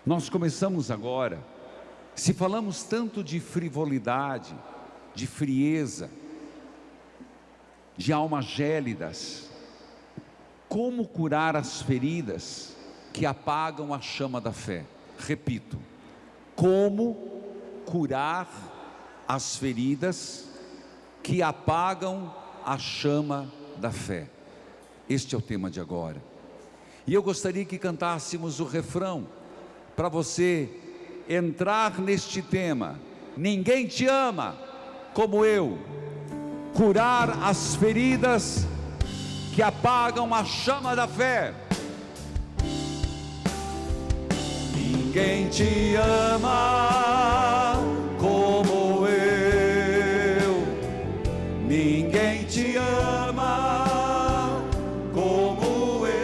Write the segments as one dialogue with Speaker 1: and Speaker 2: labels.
Speaker 1: Nós começamos agora. Se falamos tanto de frivolidade, de frieza, de almas gélidas, como curar as feridas que apagam a chama da fé? Repito, como curar as feridas que apagam a chama da fé? Este é o tema de agora. E eu gostaria que cantássemos o refrão, para você entrar neste tema. Ninguém te ama como eu. Curar as feridas que apagam a chama da fé. Ninguém te ama como eu. Ninguém te ama como eu.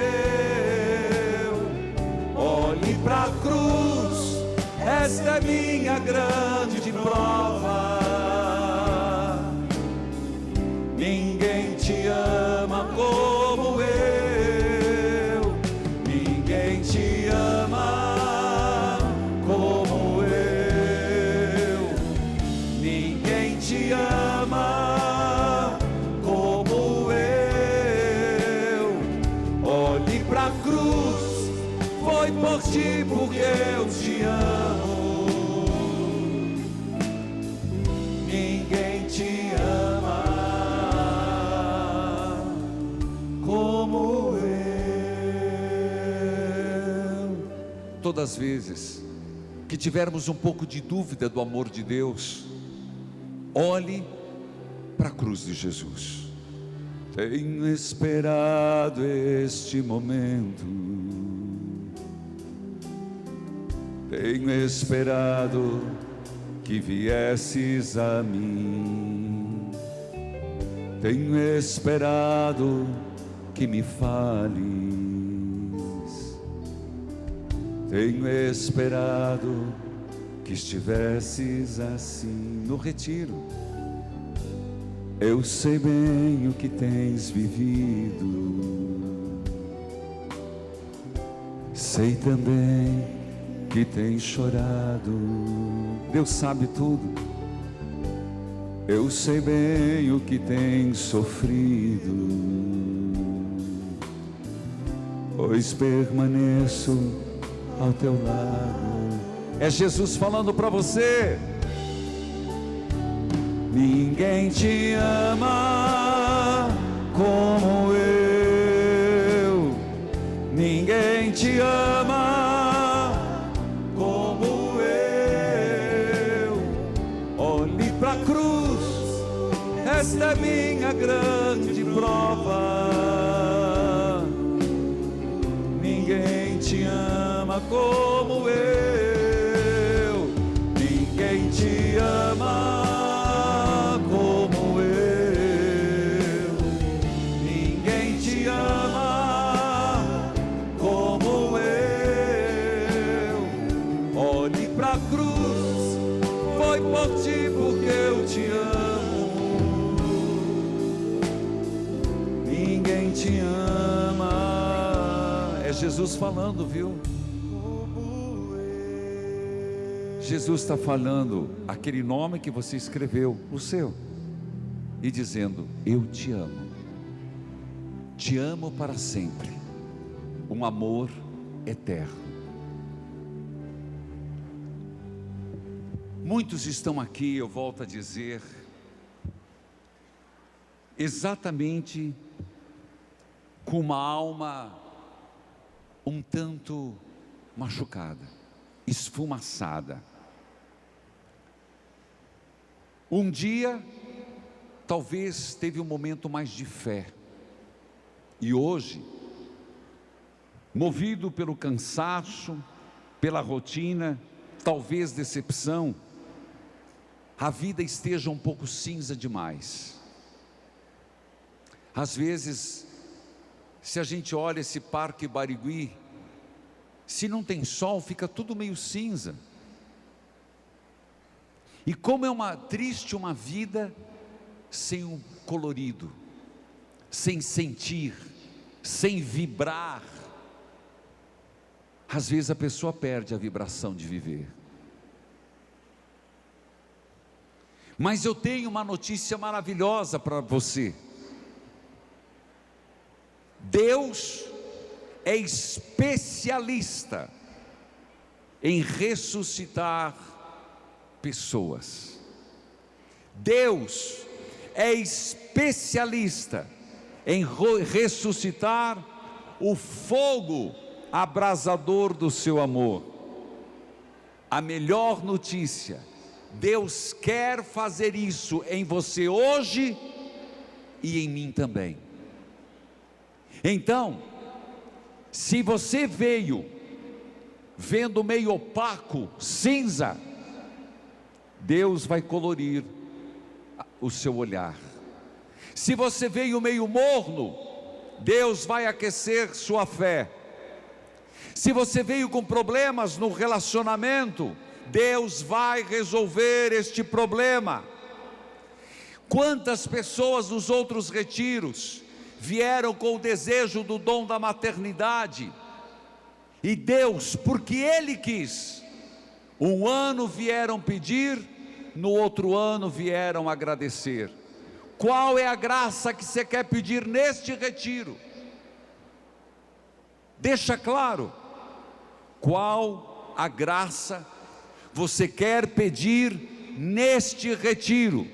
Speaker 1: Olhe para a cruz, esta é minha grande prova. Ninguém te ama como eu. Ninguém te ama como eu. Ninguém te ama como eu. Olhe para a cruz, foi por ti porque eu te amo. Ninguém te ama como eu. Todas as vezes que tivermos um pouco de dúvida do amor de Deus, olhe para a cruz de Jesus. Tenho esperado este momento, tenho esperado que viesses a mim, tenho esperado que me fales, tenho esperado que estivesses assim no retiro. Eu sei bem o que tens vivido, sei também que tens chorado. Deus sabe tudo. Eu sei bem o que tens sofrido, pois permaneço ao teu lado. É Jesus falando para você. Ninguém te ama como eu. Ninguém te ama como eu. Olhe para a cruz, esta é minha grande prova. Ninguém te ama como eu. Ninguém te ama como eu. Ninguém te ama como eu. Olhe para a cruz, foi por ti porque eu te amo. Ninguém te ama. É Jesus falando, viu? Jesus está falando aquele nome que você escreveu, o seu, e dizendo: eu te amo para sempre, um amor eterno. Muitos estão aqui, eu volto a dizer, exatamente com uma alma um tanto machucada, esfumaçada. Um dia, talvez teve um momento mais de fé, e hoje, movido pelo cansaço, pela rotina, talvez decepção, a vida esteja um pouco cinza demais. Às vezes, se a gente olha esse Parque Barigui, se não tem sol, fica tudo meio cinza. E como é triste uma vida sem um colorido, sem sentir, sem vibrar. às vezes a pessoa perde a vibração de viver. Mas eu tenho uma notícia maravilhosa para você. Deus é especialista em ressuscitar pessoas. Deus é especialista em ressuscitar o fogo abrasador do seu amor. A melhor notícia: Deus quer fazer isso em você hoje e em mim também. Então, se você veio vendo meio opaco, cinza, Deus vai colorir o seu olhar. Se você veio meio morno, Deus vai aquecer sua fé. Se você veio com problemas no relacionamento, Deus vai resolver este problema. Quantas pessoas nos outros retiros vieram com o desejo do dom da maternidade, e Deus, porque Ele quis, um ano vieram pedir, no outro ano vieram agradecer. Qual é a graça que você quer pedir neste retiro? Deixa claro, qual a graça você quer pedir neste retiro?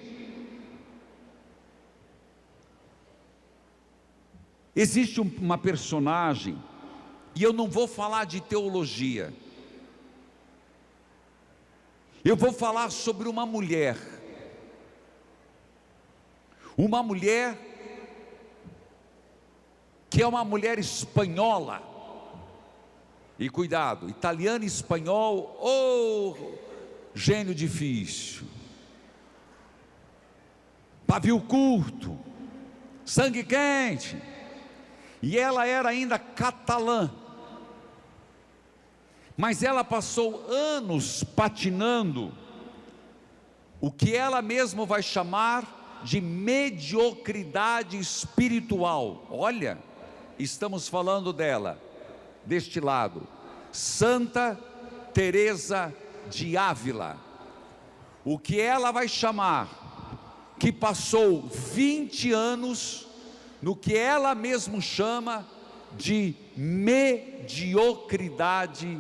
Speaker 1: Existe uma personagem, e eu não vou falar de teologia, eu vou falar sobre uma mulher que é uma mulher espanhola, e cuidado, italiano e espanhol, gênio difícil, pavio curto, sangue quente, e ela era ainda catalã, mas ela passou anos patinando o que ela mesma vai chamar de mediocridade espiritual. Olha, estamos falando dela, deste lado, Santa Teresa de Ávila, o que ela vai chamar, que passou 20 anos no que ela mesma chama de mediocridade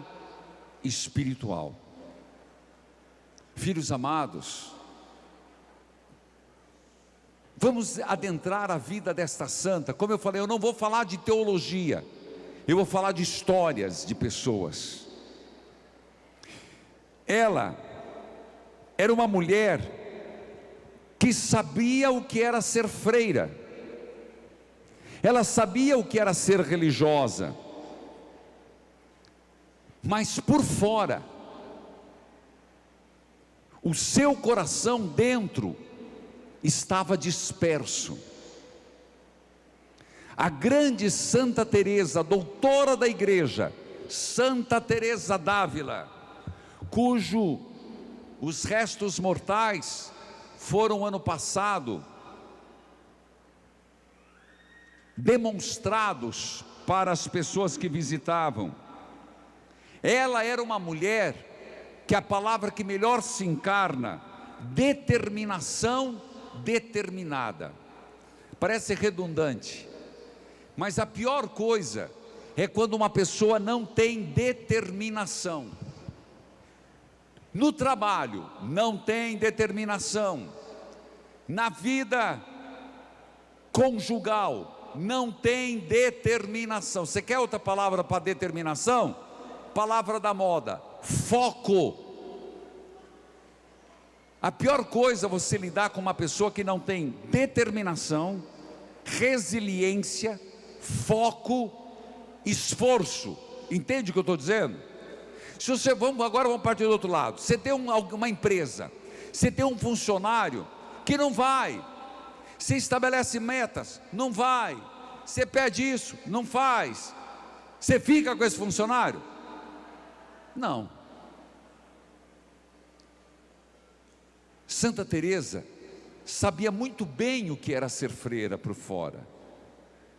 Speaker 1: espiritual. Filhos amados, vamos adentrar a vida desta santa. Como eu falei, eu não vou falar de teologia, eu vou falar de histórias de pessoas. Ela era uma mulher que sabia o que era ser freira, ela sabia o que era ser religiosa, mas por fora, o seu coração dentro estava disperso. A grande Santa Teresa, doutora da igreja, Santa Teresa d'Ávila, cujo os restos mortais foram ano passado demonstrados para as pessoas que visitavam. Ela era uma mulher que a palavra que melhor se encarna, determinação determinada. Parece redundante, mas a pior coisa é quando uma pessoa não tem determinação. No trabalho não tem determinação, na vida conjugal não tem determinação. Você quer outra palavra para determinação? Palavra da moda: foco. A pior coisa é você lidar com uma pessoa que não tem determinação, resiliência, foco, esforço. Entende o que eu estou dizendo? Se você, agora vamos partir do outro lado. Você tem uma empresa, você tem um funcionário que não vai, você estabelece metas, não vai, você pede isso, não faz, você fica com esse funcionário? Não. Santa Teresa sabia muito bem o que era ser freira por fora,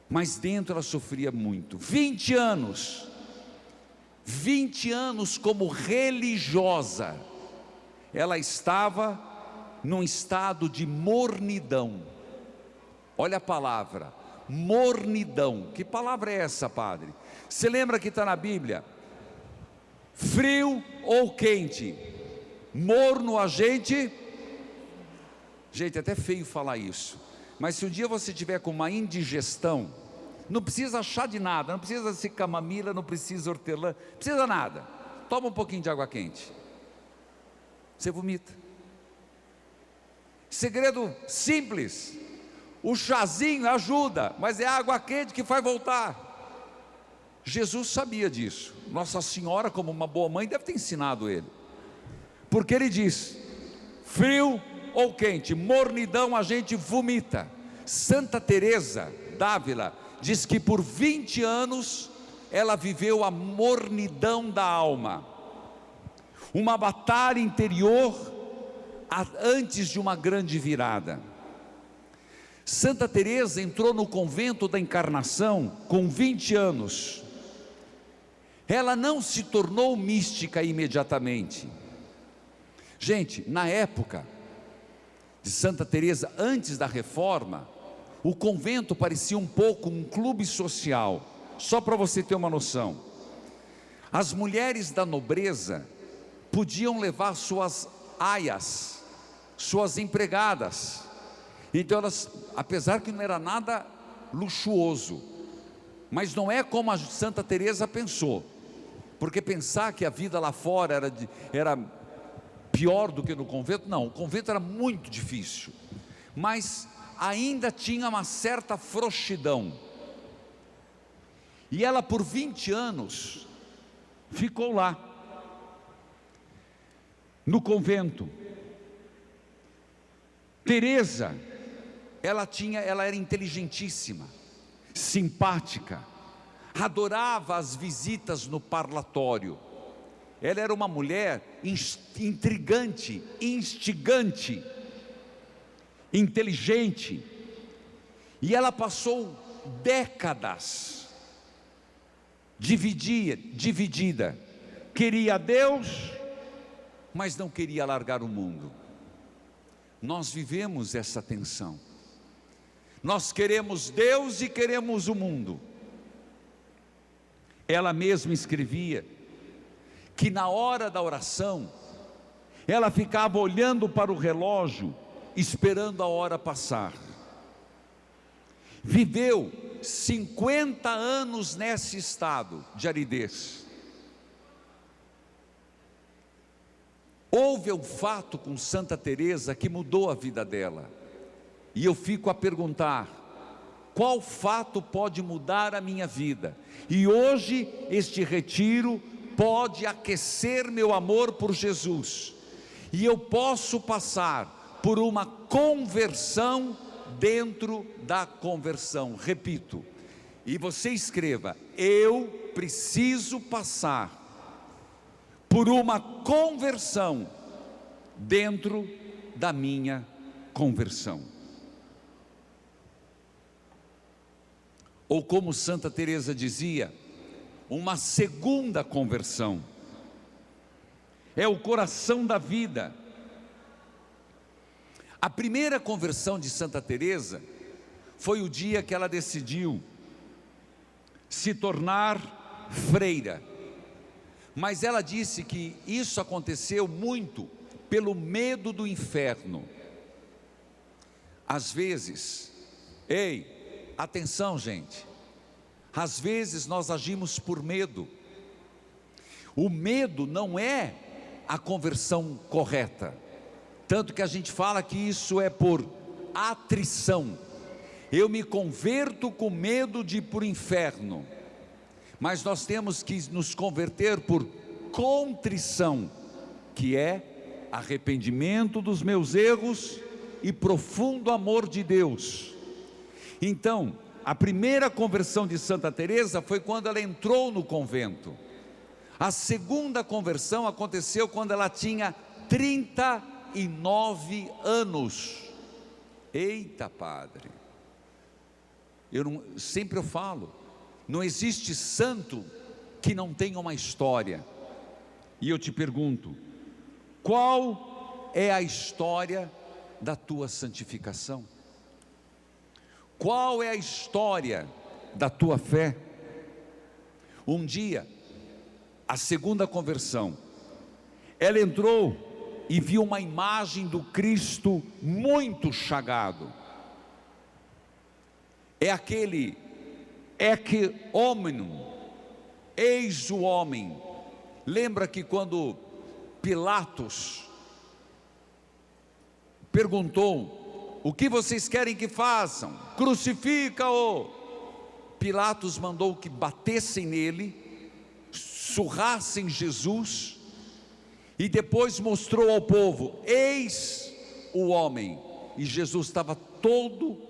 Speaker 1: mas dentro ela sofria muito. 20 anos 20 anos como religiosa, ela estava num estado de mornidão. Olha a palavra, mornidão. Que palavra é essa, padre? Você lembra que está na Bíblia? Frio ou quente? Morno a gente. Gente, é até feio falar isso, mas se um dia você tiver com uma indigestão, não precisa achar de nada, não precisa ser camomila, não precisa hortelã, não precisa nada. Toma um pouquinho de água quente, você vomita. Segredo simples, o chazinho ajuda, mas é a água quente que faz voltar. Jesus sabia disso. Nossa Senhora, como uma boa mãe, deve ter ensinado ele, porque ele diz: frio ou quente, mornidão a gente vomita. Santa Teresa d'Ávila diz que por 20 anos ela viveu a mornidão da alma, uma batalha interior antes de uma grande virada. Santa Teresa entrou no convento da Encarnação com 20 anos. Ela não se tornou mística imediatamente. Gente, na época de Santa Teresa, antes da reforma, o convento parecia um pouco um clube social. Só para você ter uma noção, as mulheres da nobreza podiam levar suas aias, suas empregadas. Então elas, apesar que não era nada luxuoso, mas não é como a Santa Teresa pensou, porque pensar que a vida lá fora era pior do que no convento, não, o convento era muito difícil, mas ainda tinha uma certa frouxidão. E ela por 20 anos ficou lá, no convento. Teresa, ela era inteligentíssima, simpática, adorava as visitas no parlatório. Ela era uma mulher intrigante, instigante, inteligente, e ela passou décadas dividida, queria Deus, mas não queria largar o mundo. Nós vivemos essa tensão, nós queremos Deus e queremos o mundo. Ela mesma escrevia que na hora da oração, ela ficava olhando para o relógio, esperando a hora passar. Viveu 50 anos nesse estado de aridez. Houve um fato com Santa Teresa que mudou a vida dela, e eu fico a perguntar: qual fato pode mudar a minha vida? E hoje este retiro pode aquecer meu amor por Jesus, e eu posso passar por uma conversão dentro da conversão. Repito, e você escreva: eu preciso passar por uma conversão dentro da minha conversão. Ou como Santa Teresa dizia, uma segunda conversão. É o coração da vida. A primeira conversão de Santa Teresa foi o dia que ela decidiu se tornar freira. Mas ela disse que isso aconteceu muito pelo medo do inferno. Às vezes, atenção gente, às vezes nós agimos por medo. O medo não é a conversão correta, tanto que a gente fala que isso é por atrição. Eu me converto com medo de ir para o inferno, mas nós temos que nos converter por contrição, que é arrependimento dos meus erros e profundo amor de Deus. Então, a primeira conversão de Santa Teresa foi quando ela entrou no convento. A segunda conversão aconteceu quando ela tinha 39 anos. Eita, padre, sempre eu falo, não existe santo que não tenha uma história. E eu te pergunto: qual é a história da tua santificação? Qual é a história da tua fé? Um dia, a segunda conversão, ela entrou e viu uma imagem do Cristo muito chagado. É aquele ecce hominum, eis o homem. Lembra que quando Pilatos perguntou: o que vocês querem que façam? Crucifica-o. Pilatos mandou que batessem nele, surrassem Jesus, e depois mostrou ao povo: eis o homem. E Jesus estava todo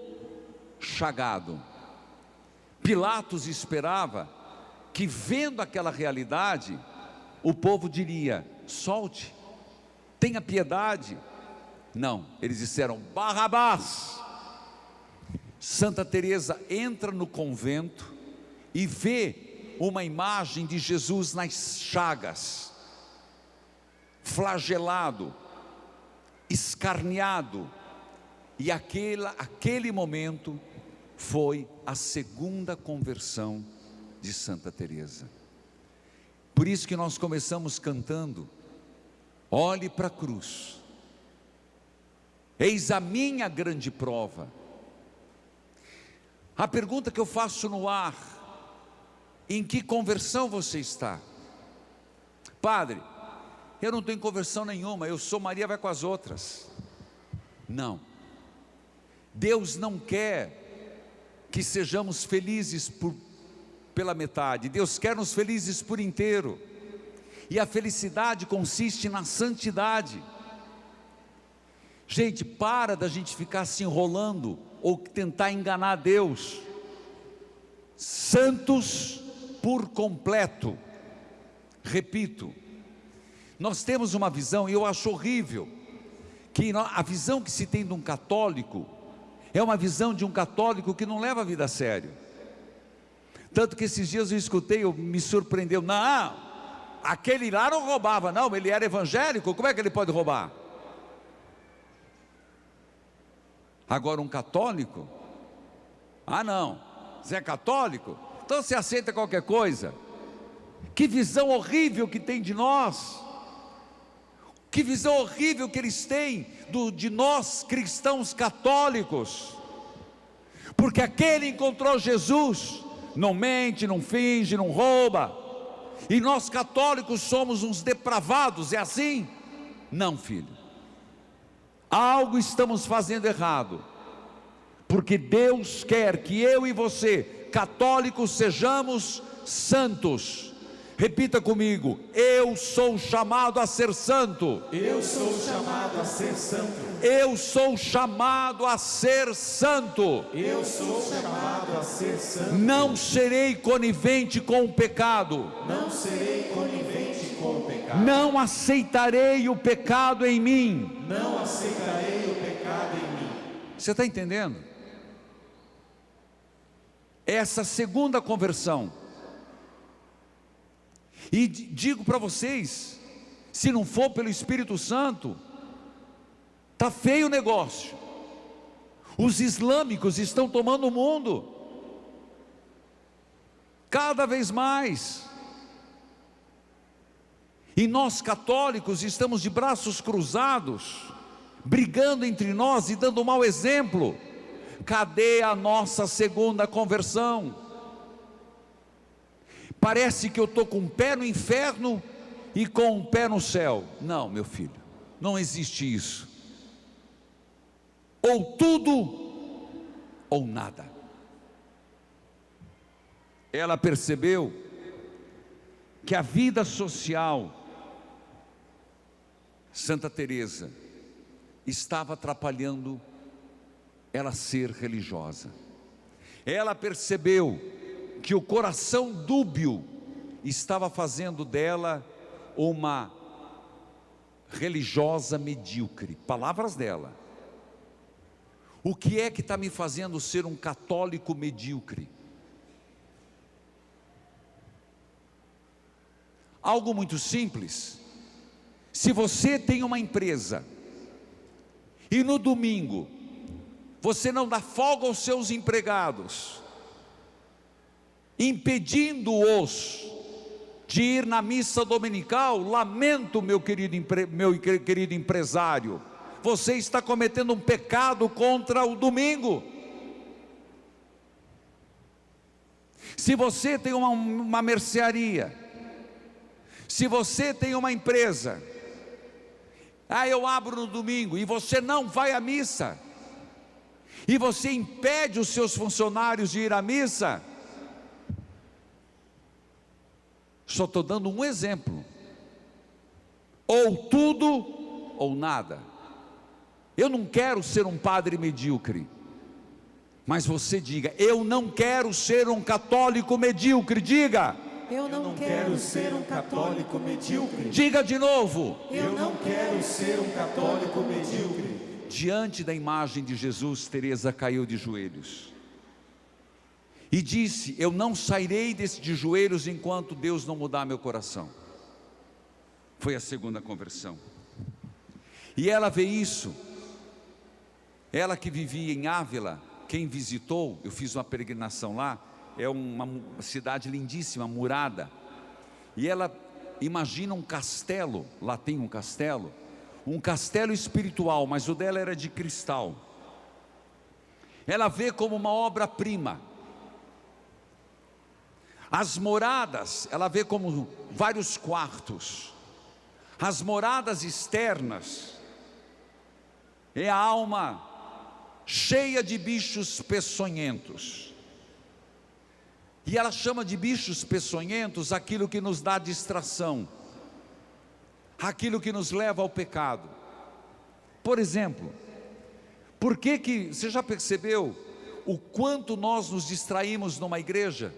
Speaker 1: chagado. Pilatos esperava que, vendo aquela realidade, o povo diria: solte, tenha piedade. Não, eles disseram: Barrabás. Santa Teresa entra no convento e vê uma imagem de Jesus nas chagas, flagelado, escarneado, e aquele momento foi a segunda conversão de Santa Teresa. Por isso que nós começamos cantando: olhe para a cruz, eis a minha grande prova. A pergunta que eu faço no ar: em que conversão você está? Padre, eu não tenho conversão nenhuma, eu sou Maria vai com as outras. Não, Deus não quer que sejamos felizes pela metade, Deus quer nos felizes por inteiro, e a felicidade consiste na santidade. Gente, para da gente ficar se enrolando ou tentar enganar Deus. Santos por completo. Repito, nós temos uma visão, e eu acho horrível, que a visão que se tem de um católico é uma visão de um católico que não leva a vida a sério. Tanto que esses dias eu escutei, me surpreendeu: não, aquele lá não roubava. Não, ele era evangélico, como é que ele pode roubar? Agora um católico: ah não, você é católico? Então você aceita qualquer coisa. Que visão horrível que tem de nós. Que visão horrível que eles têm de nós cristãos católicos. Porque aquele encontrou Jesus, não mente, não finge, não rouba. E nós católicos somos uns depravados, é assim? Não, filho. Algo estamos fazendo errado, porque Deus quer que eu e você, católicos, sejamos santos. Repita comigo: eu sou chamado a ser santo.
Speaker 2: Eu sou chamado a ser santo.
Speaker 1: Eu sou chamado a ser santo.
Speaker 2: Eu sou chamado a ser santo.
Speaker 1: Não serei conivente com o pecado.
Speaker 2: Não serei conivente com o pecado.
Speaker 1: Não aceitarei o pecado em mim.
Speaker 2: Não aceitarei o pecado em mim.
Speaker 1: Você está entendendo? Essa segunda conversão. E digo para vocês, se não for pelo Espírito Santo, está feio o negócio. Os islâmicos estão tomando o mundo, cada vez mais. E nós católicos estamos de braços cruzados, brigando entre nós e dando mau exemplo. Cadê a nossa segunda conversão? Parece que eu estou com um pé no inferno e com um pé no céu. Não, meu filho, não existe isso. Ou tudo ou nada. Ela percebeu que a vida social, Santa Teresa, estava atrapalhando ela ser religiosa. Ela percebeu que o coração dúbio estava fazendo dela uma religiosa medíocre. Palavras dela. O que é que está me fazendo ser um católico medíocre? Algo muito simples. Se você tem uma empresa e no domingo você não dá folga aos seus empregados, impedindo-os de ir na missa dominical, lamento, meu querido empresário, você está cometendo um pecado contra o domingo. Se você tem uma mercearia, se você tem uma empresa, eu abro no domingo, e você não vai à missa, e você impede os seus funcionários de ir à missa, só estou dando um exemplo, ou tudo ou nada. Eu não quero ser um padre medíocre, mas você diga: eu não quero ser um católico medíocre. Diga:
Speaker 3: eu não quero ser um católico medíocre.
Speaker 1: Diga de novo:
Speaker 2: eu não quero ser um católico medíocre.
Speaker 1: Diante da imagem de Jesus, Teresa caiu de joelhos e disse: eu não sairei de joelhos enquanto Deus não mudar meu coração. Foi a segunda conversão. E ela vê isso, ela que vivia em Ávila. Quem visitou, eu fiz uma peregrinação lá, é uma cidade lindíssima, murada, e ela imagina um castelo, lá tem um castelo espiritual, mas o dela era de cristal. Ela vê como uma obra-prima. As moradas, ela vê como vários quartos. As moradas externas é a alma cheia de bichos peçonhentos. E ela chama de bichos peçonhentos aquilo que nos dá distração, aquilo que nos leva ao pecado. Por exemplo, por que você já percebeu o quanto nós nos distraímos numa igreja?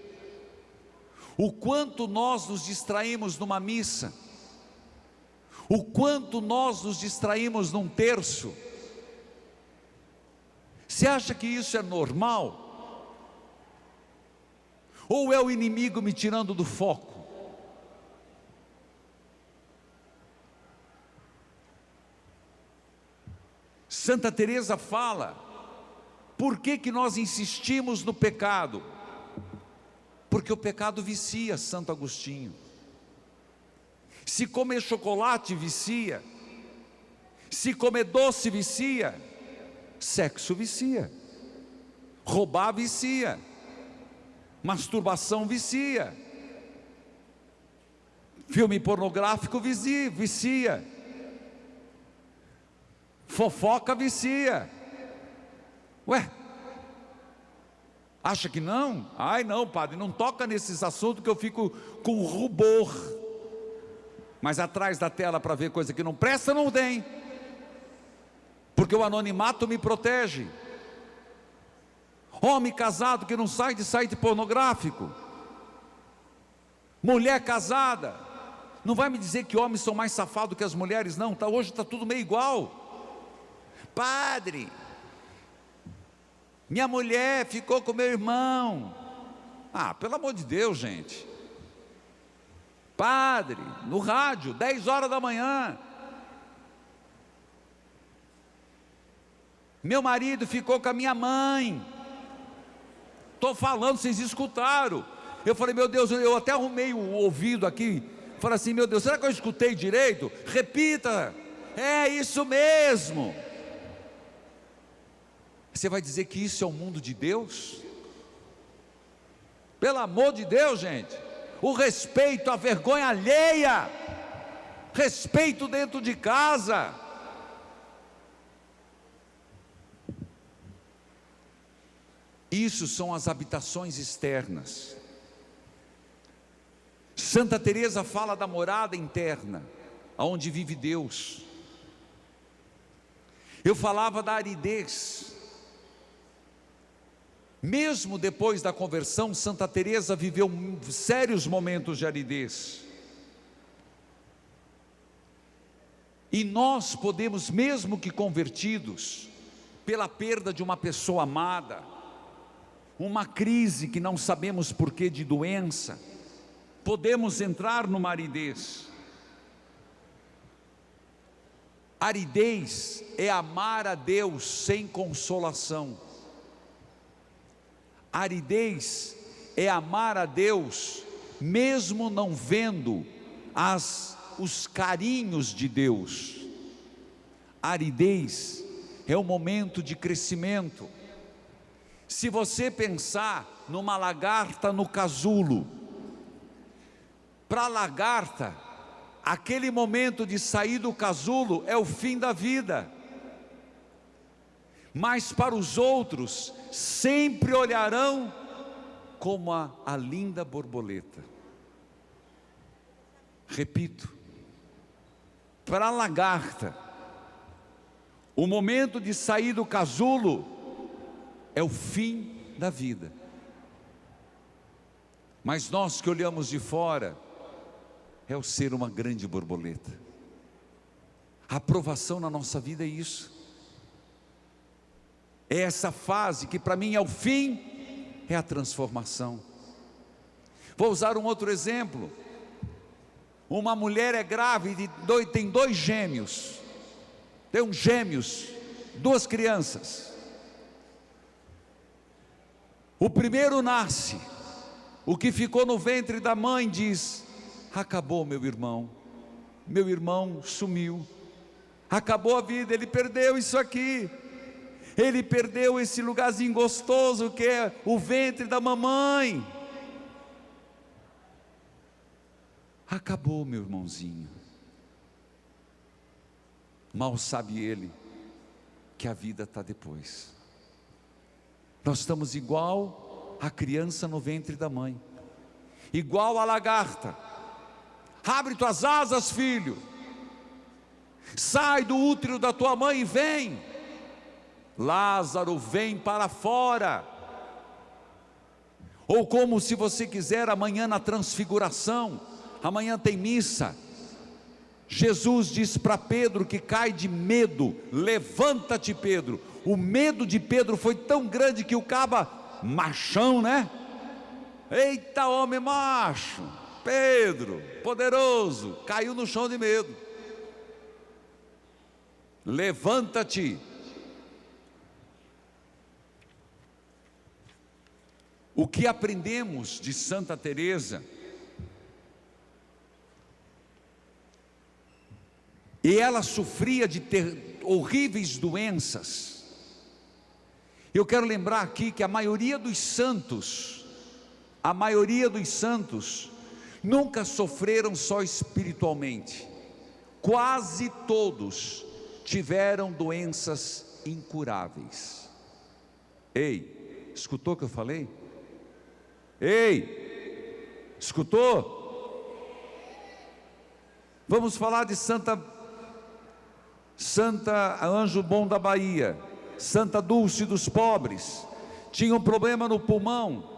Speaker 1: O quanto nós nos distraímos numa missa? O quanto nós nos distraímos num terço? Você acha que isso é normal? Ou é o inimigo me tirando do foco? Santa Teresa fala, por que nós insistimos no pecado? Porque o pecado vicia, Santo Agostinho. Se comer chocolate vicia, se comer doce vicia, sexo vicia, roubar vicia, masturbação vicia, filme pornográfico vicia, fofoca vicia. Ué, acha que não? Ai não, padre, não toca nesses assuntos que eu fico com rubor. Mas atrás da tela para ver coisa que não presta, não tem, porque o anonimato me protege. Homem casado que não sai de site pornográfico, mulher casada, não vai me dizer que homens são mais safados que as mulheres, não, hoje está tudo meio igual. Padre, minha mulher ficou com meu irmão. Pelo amor de Deus, gente. Padre, no rádio, 10 horas da manhã, meu marido ficou com a minha mãe. Estou falando, vocês escutaram. Eu falei, meu Deus, eu até arrumei o ouvido aqui. Falei assim, meu Deus, será que eu escutei direito? Repita. É isso mesmo. Você vai dizer que isso é o mundo de Deus? Pelo amor de Deus, gente. O respeito, a vergonha alheia, respeito dentro de casa. Isso são as habitações externas. Santa Teresa fala da morada interna, aonde vive Deus. Eu falava da aridez. Mesmo depois da conversão, Santa Teresa viveu sérios momentos de aridez. E nós podemos, mesmo que convertidos, pela perda de uma pessoa amada, uma crise que não sabemos porquê de doença, podemos entrar numa aridez. Aridez é amar a Deus sem consolação. Aridez é amar a Deus mesmo não vendo os carinhos de Deus. Aridez é um momento de crescimento. Se você pensar numa lagarta no casulo, para a lagarta, aquele momento de sair do casulo é o fim da vida. Mas para os outros, sempre olharão como a linda borboleta. Repito, para a lagarta, o momento de sair do casulo é o fim da vida. Mas nós que olhamos de fora, é o ser uma grande borboleta. A aprovação na nossa vida é isso. É essa fase que para mim é o fim, é a transformação. Vou usar um outro exemplo. Uma mulher é grávida e tem 2 gêmeos. Tem gêmeos, 2 crianças. O primeiro nasce. O que ficou no ventre da mãe diz: acabou meu irmão sumiu, acabou a vida, ele perdeu isso aqui, ele perdeu esse lugarzinho gostoso que é o ventre da mamãe. Acabou meu irmãozinho. Mal sabe ele que a vida está depois. Nós estamos igual a criança no ventre da mãe, igual a lagarta. Abre tuas asas, filho, sai do útero da tua mãe e vem. Lázaro, vem para fora. Ou como, se você quiser, amanhã na transfiguração, amanhã tem missa, Jesus diz para Pedro que cai de medo: levanta-te, Pedro. O medo de Pedro foi tão grande que o caba, machão, né? Eita, homem macho, Pedro, poderoso, caiu no chão de medo. Levanta-te. O que aprendemos de Santa Teresa? E ela sofria de ter horríveis doenças. Eu quero lembrar aqui que a maioria dos santos nunca sofreram só espiritualmente. Quase todos tiveram doenças incuráveis. Ei, escutou o que eu falei? Ei, escutou? Vamos falar de Santa Anjo Bom da Bahia, Santa Dulce dos Pobres. Tinha um problema no pulmão.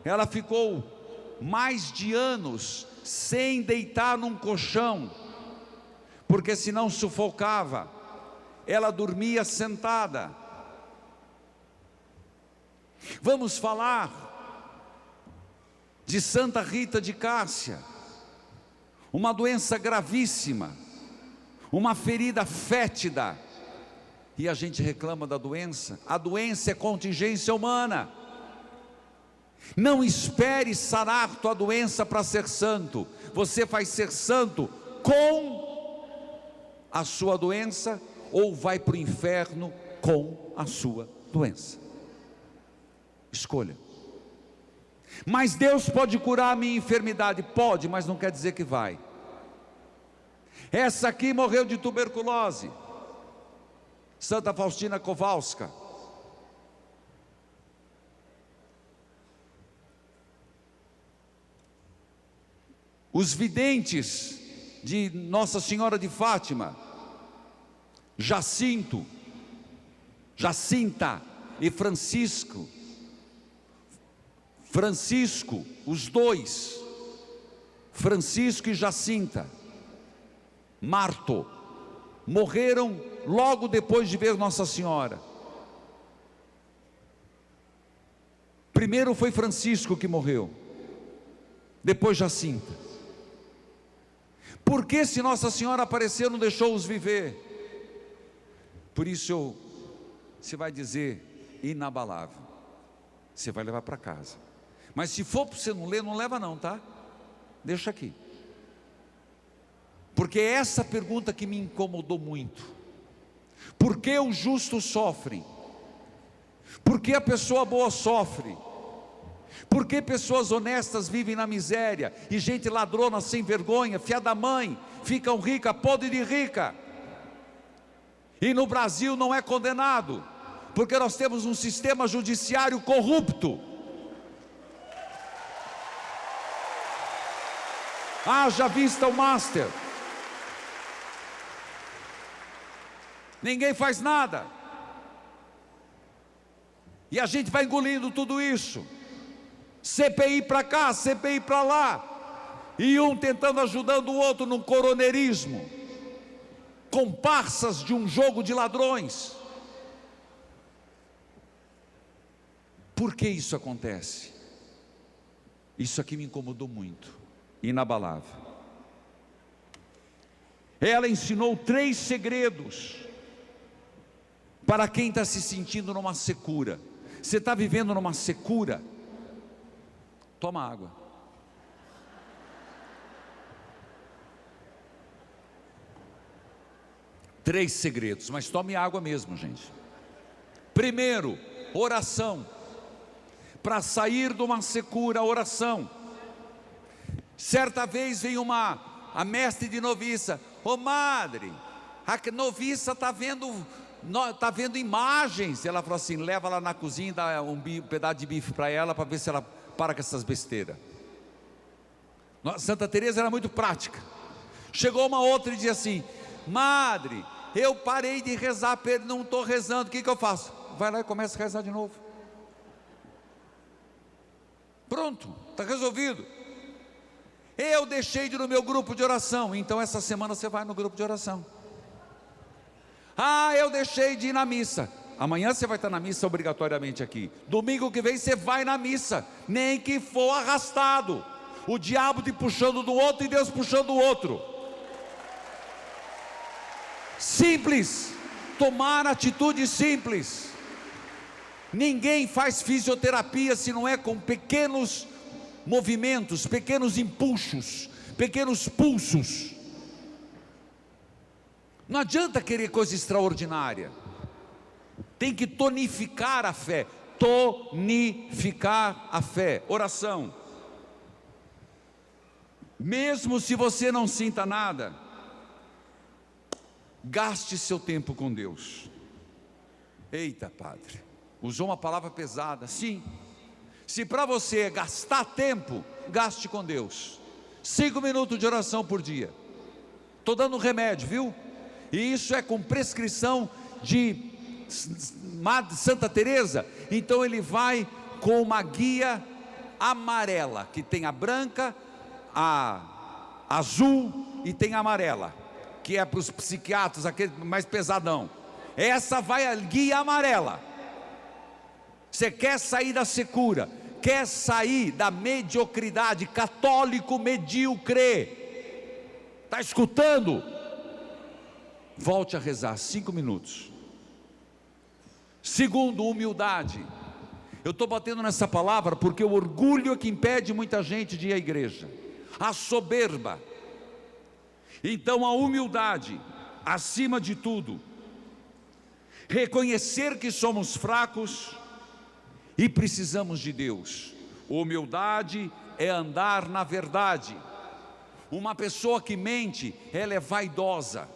Speaker 1: Ela ficou mais de anos sem deitar num colchão, porque senão sufocava. Ela dormia sentada. Vamos falar de Santa Rita de Cássia, uma doença gravíssima, uma ferida fétida, e a gente reclama da doença. A doença é contingência humana. Não espere sarar tua doença para ser santo. Você vai ser santo com a sua doença, ou vai para o inferno com a sua doença. Escolha. Mas Deus pode curar a minha enfermidade? Pode, mas não quer dizer que vai. Essa aqui morreu de tuberculose, Santa Faustina Kowalska. Os videntes de Nossa Senhora de Fátima, Jacinta e Francisco, os dois, Francisco e Jacinta, Marto, morreram logo depois de ver Nossa Senhora. Primeiro foi Francisco que morreu, Depois Jacinta. Por que, se Nossa Senhora apareceu, não deixou-os viver? Por isso você vai dizer inabalável, você vai levar para casa. Mas se for para você não ler, não leva não, tá? Deixa aqui. Porque é essa pergunta que me incomodou muito. Por que os justos sofrem? Por que a pessoa boa sofre? Por que pessoas honestas vivem na miséria e gente ladrona, sem vergonha, filha da mãe, ficam rica, podre de rica? E no Brasil não é condenado, porque nós temos um sistema judiciário corrupto. Haja vista o Master. Ninguém faz nada. E a gente vai engolindo tudo isso. CPI para cá, CPI para lá. E um tentando, ajudando o outro num coroneirismo. Comparsas de um jogo de ladrões. Por que isso acontece? Isso aqui me incomodou muito. Inabalável. Ela ensinou 3 segredos para quem está se sentindo numa secura. Você está vivendo numa secura? Toma água. Três segredos, mas tome água mesmo, gente. Primeiro, oração. Para sair de uma secura, oração. Certa vez veio a mestre de noviça: ô madre, a noviça está vendo imagens. Ela falou assim: leva lá na cozinha e dá um pedaço de bife para ela, para ver se ela para com essas besteiras. Santa Teresa era muito prática. Chegou uma outra e dizia assim: madre, eu parei de rezar, não estou rezando, o que eu faço? Vai lá e começa a rezar de novo. Pronto, está resolvido. Eu deixei de ir no meu grupo de oração. Então essa semana você vai no grupo de oração. Eu deixei de ir na missa. Amanhã você vai estar na missa obrigatoriamente aqui. Domingo que vem você vai na missa, nem que for arrastado. O diabo te puxando do outro e Deus puxando do outro. Simples. Tomar atitude simples. Ninguém faz fisioterapia se não é com pequenos movimentos, pequenos impulsos, pequenos pulsos. Não adianta querer coisa extraordinária. Tem que tonificar a fé. Tonificar a fé. Oração. Mesmo se você não sinta nada, gaste seu tempo com Deus. Eita, padre, usou uma palavra pesada. Sim. Se para você é gastar tempo, gaste com Deus. 5 minutos de oração por dia. Estou dando remédio, viu? E isso é com prescrição de Santa Teresa. Então ele vai com uma guia amarela, que tem a branca, a azul e tem a amarela, que é para os psiquiatras, aquele mais pesadão. Essa vai a guia amarela. Você quer sair da secura, quer sair da mediocridade, católico medíocre, está escutando? Volte a rezar 5 minutos. Segundo, humildade. Eu estou batendo nessa palavra porque o orgulho é que impede muita gente de ir à igreja, a soberba. Então a humildade, acima de tudo, reconhecer que somos fracos e precisamos de Deus. Humildade é andar na verdade. Uma pessoa que mente, ela é vaidosa.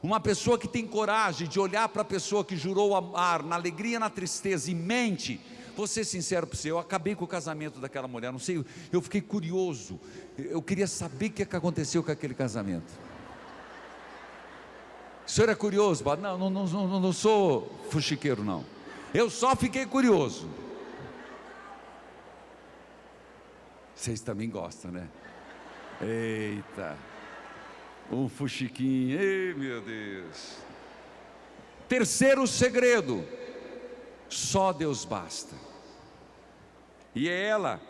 Speaker 1: Uma pessoa que tem coragem de olhar para a pessoa que jurou amar, na alegria e na tristeza, e mente. Vou ser sincero para você, eu acabei com o casamento daquela mulher, não sei, eu fiquei curioso, eu queria saber o que aconteceu com aquele casamento. O senhor é curioso? Não sou fuxiqueiro não, eu só fiquei curioso. Vocês também gostam, né? Eita, um fuxiquinho, ei meu Deus. Terceiro segredo, só Deus basta. E é ela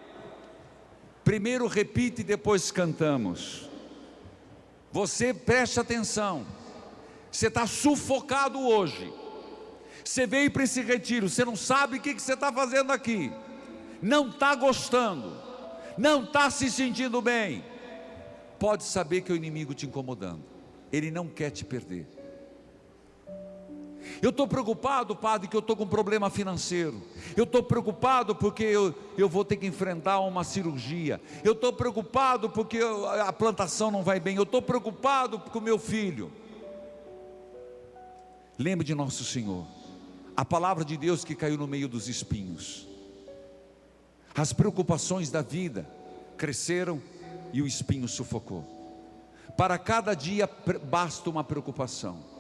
Speaker 1: Primeiro repita e depois cantamos. Você preste atenção. Você está sufocado hoje. Você veio para esse retiro, você não sabe o que você está fazendo aqui. Não está gostando, não está se sentindo bem. Pode saber que é o inimigo te incomodando. Ele não quer te perder. Eu estou preocupado, padre, que eu estou com um problema financeiro. Eu estou preocupado porque eu vou ter que enfrentar uma cirurgia. Eu estou preocupado porque a plantação não vai bem. Eu estou preocupado com o meu filho. Lembre de nosso Senhor, a palavra de Deus que caiu no meio dos espinhos. As preocupações da vida cresceram e o espinho sufocou. Para cada dia basta uma preocupação.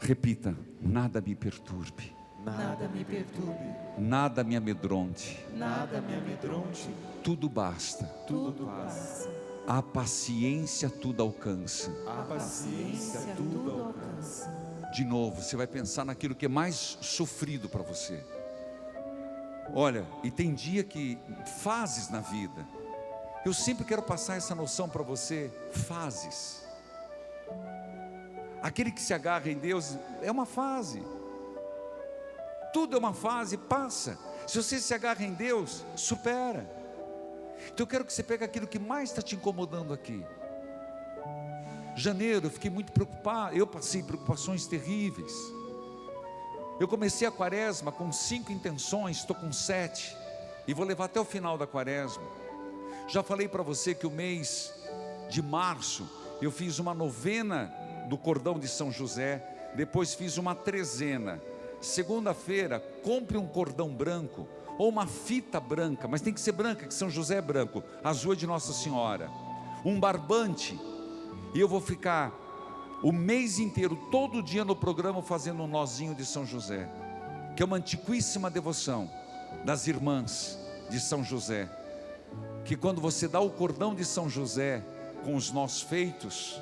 Speaker 1: Repita: nada me perturbe,
Speaker 3: Nada me perturbe,
Speaker 1: nada me amedronte,
Speaker 3: nada me amedronte,
Speaker 1: tudo basta,
Speaker 3: tudo passa.
Speaker 1: a paciência tudo alcança.
Speaker 3: A paciência tudo alcança.
Speaker 1: De novo, você vai pensar naquilo que é mais sofrido para você. Olha, e tem dia que, fases na vida, eu sempre quero passar essa noção para você, fases. Aquele que se agarra em Deus é uma fase. Tudo é uma fase, passa. Se você se agarra em Deus, supera. Então eu quero que você pegue aquilo que mais está te incomodando aqui. Janeiro, eu fiquei muito preocupado. Eu passei preocupações terríveis. Eu comecei a quaresma com 5 intenções, estou com 7. E vou levar até o final da quaresma. Já falei para você que o mês de março eu fiz uma novena do cordão de São José, depois fiz uma trezena. Segunda-feira, compre um cordão branco ou uma fita branca, mas tem que ser branca, que São José é branco, azul é de Nossa Senhora, um barbante, e eu vou ficar o mês inteiro, todo dia no programa, fazendo um nozinho de São José, que é uma antiquíssima devoção das irmãs de São José, que quando você dá o cordão de São José com os nós feitos,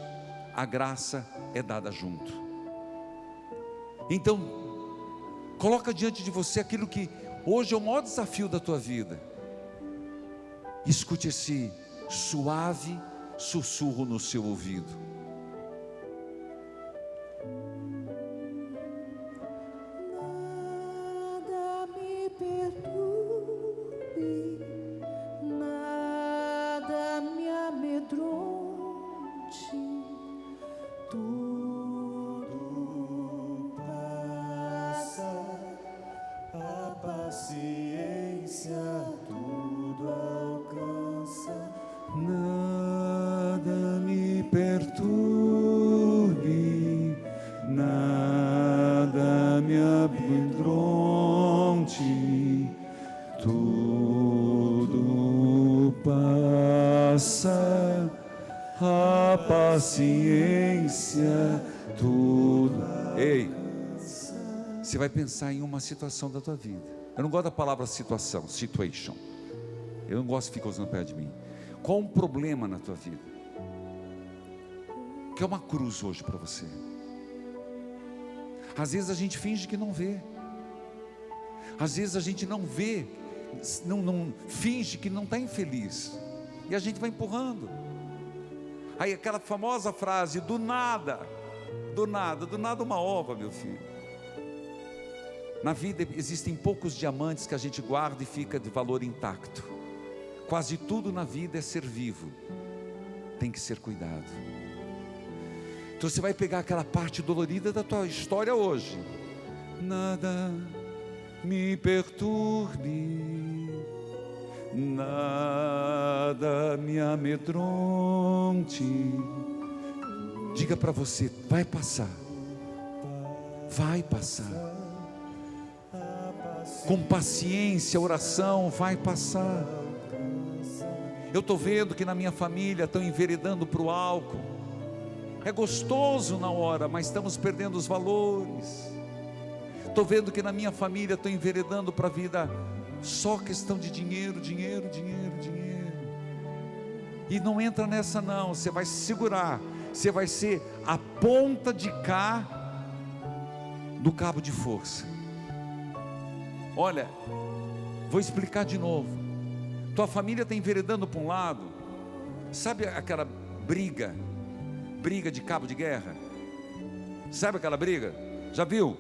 Speaker 1: a graça é dada junto. Então, coloca diante de você aquilo que hoje é o maior desafio da tua vida. Escute esse suave sussurro no seu ouvido.
Speaker 4: Nada me perturbe, nada me amedronte.
Speaker 3: Tudo passa, a paciência tudo alcança.
Speaker 1: Nada me perturbe, nada me amedronte, tudo passa, a paciência tudo. Ei, você vai pensar em uma situação da tua vida. Eu não gosto da palavra situação, situation. Eu não gosto de ficar usando perto de mim. Qual um problema na tua vida? Que é uma cruz hoje para você. Às vezes a gente finge que não vê. Às vezes a gente não vê, não finge que não está infeliz. E a gente vai empurrando. Aí aquela famosa frase, do nada uma ova, meu filho. Na vida existem poucos diamantes que a gente guarda e fica de valor intacto. Quase tudo na vida é ser vivo, tem que ser cuidado. Então você vai pegar aquela parte dolorida da tua história hoje. Nada me perturbe, nada me amedronte. Diga para você, vai passar, vai passar. Com paciência, oração, vai passar. Eu estou vendo que na minha família estão enveredando para o álcool. É gostoso na hora, mas estamos perdendo os valores. Estou vendo que na minha família estão enveredando para a vida só questão de dinheiro. E não entra nessa não, você vai se segurar. Você vai ser a ponta de cá do cabo de força. Olha, vou explicar de novo. tua família está enveredando para um lado. Sabe aquela briga de cabo de guerra? Sabe aquela briga? Já viu?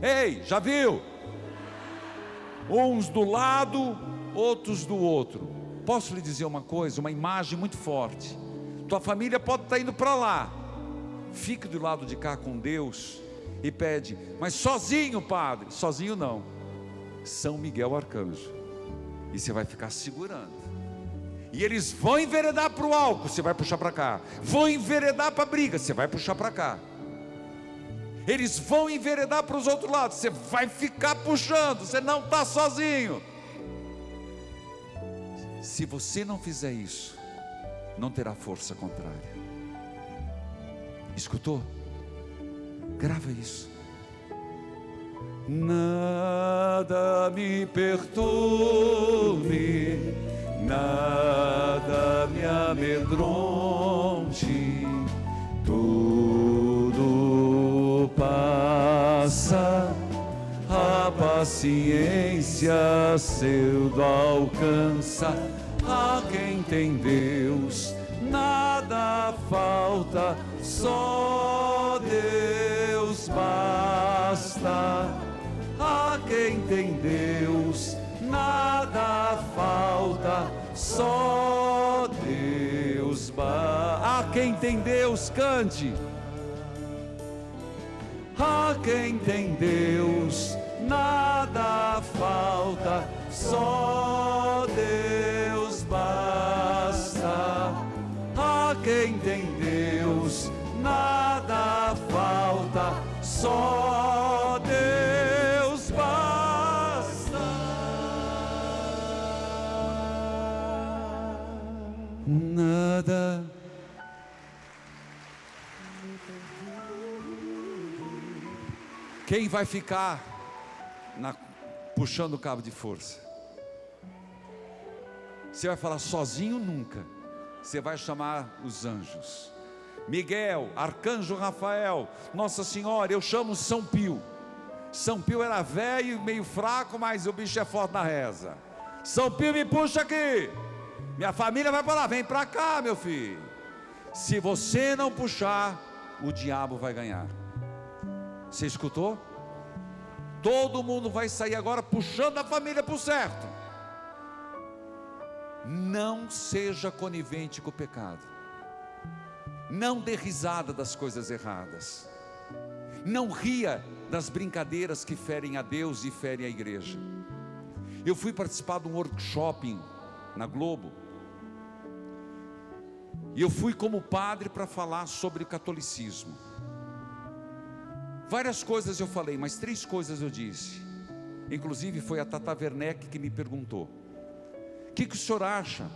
Speaker 1: Ei, já viu? Uns do lado, outros do outro. Posso lhe dizer uma coisa, uma imagem muito forte. Tua família pode estar indo para lá. Fique do lado de cá com Deus e pede, mas sozinho, padre. Sozinho não, São Miguel Arcanjo. E você vai ficar segurando. E eles vão enveredar para o álcool, você vai puxar para cá. Vão enveredar para a briga, você vai puxar para cá. Eles vão enveredar para os outros lados, você vai ficar puxando, você não está sozinho. Se você não fizer isso, não terá força contrária. Escutou? Grava isso. Nada me perturbe, nada me amedronte, tudo passa, a paciência cedo alcança. A quem tem Deus, nada falta, só Deus basta. A quem tem Deus, nada falta, só Deus basta. A quem tem Deus, cante. A quem tem Deus, nada falta, só Deus basta. A quem tem Deus, nada falta, só Deus basta. Nada. Quem vai ficar puxando o cabo de força? Você vai falar sozinho nunca. Você vai chamar os anjos. Miguel, Arcanjo Rafael, Nossa Senhora. Eu chamo São Pio. São Pio era velho, meio fraco, mas o bicho é forte na reza. São Pio, me puxa aqui. Minha família vai para lá, vem para cá, meu filho. Se você não puxar, o diabo vai ganhar. Você escutou? Todo mundo vai sair agora puxando a família para o certo. Não seja conivente com o pecado. Não dê risada das coisas erradas. Não ria das brincadeiras que ferem a Deus e ferem a igreja. Eu fui participar de um workshop na Globo. E eu fui como padre para falar sobre o catolicismo. Várias coisas eu falei, mas 3 coisas eu disse. Inclusive foi a Tata Werneck que me perguntou: o que o senhor acha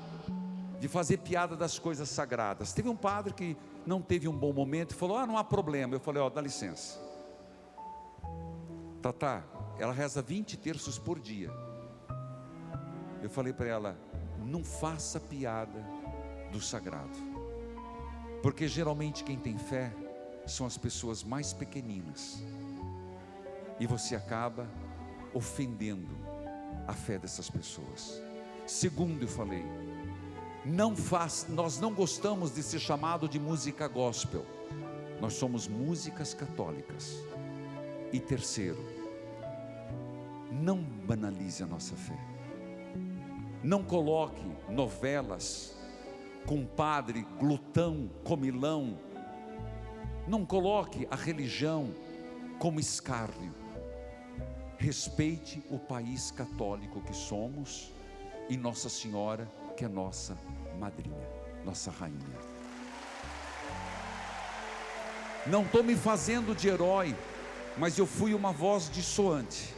Speaker 1: de fazer piada das coisas sagradas? Teve um padre que não teve um bom momento e falou: não há problema. Eu falei: dá licença, Tata, ela reza 20 terços por dia. Eu falei para ela: não faça piada do sagrado, porque geralmente quem tem fé são as pessoas mais pequeninas, e você acaba ofendendo a fé dessas pessoas. Segundo, eu falei: nós não gostamos de ser chamado de música gospel, nós somos músicas católicas. E terceiro, não banalize a nossa fé. Não coloque novelas com padre glutão, comilão. Não coloque a religião como escárnio. Respeite o país católico que somos e Nossa Senhora, que é nossa madrinha, nossa rainha. Não estou me fazendo de herói, mas eu fui uma voz dissonante.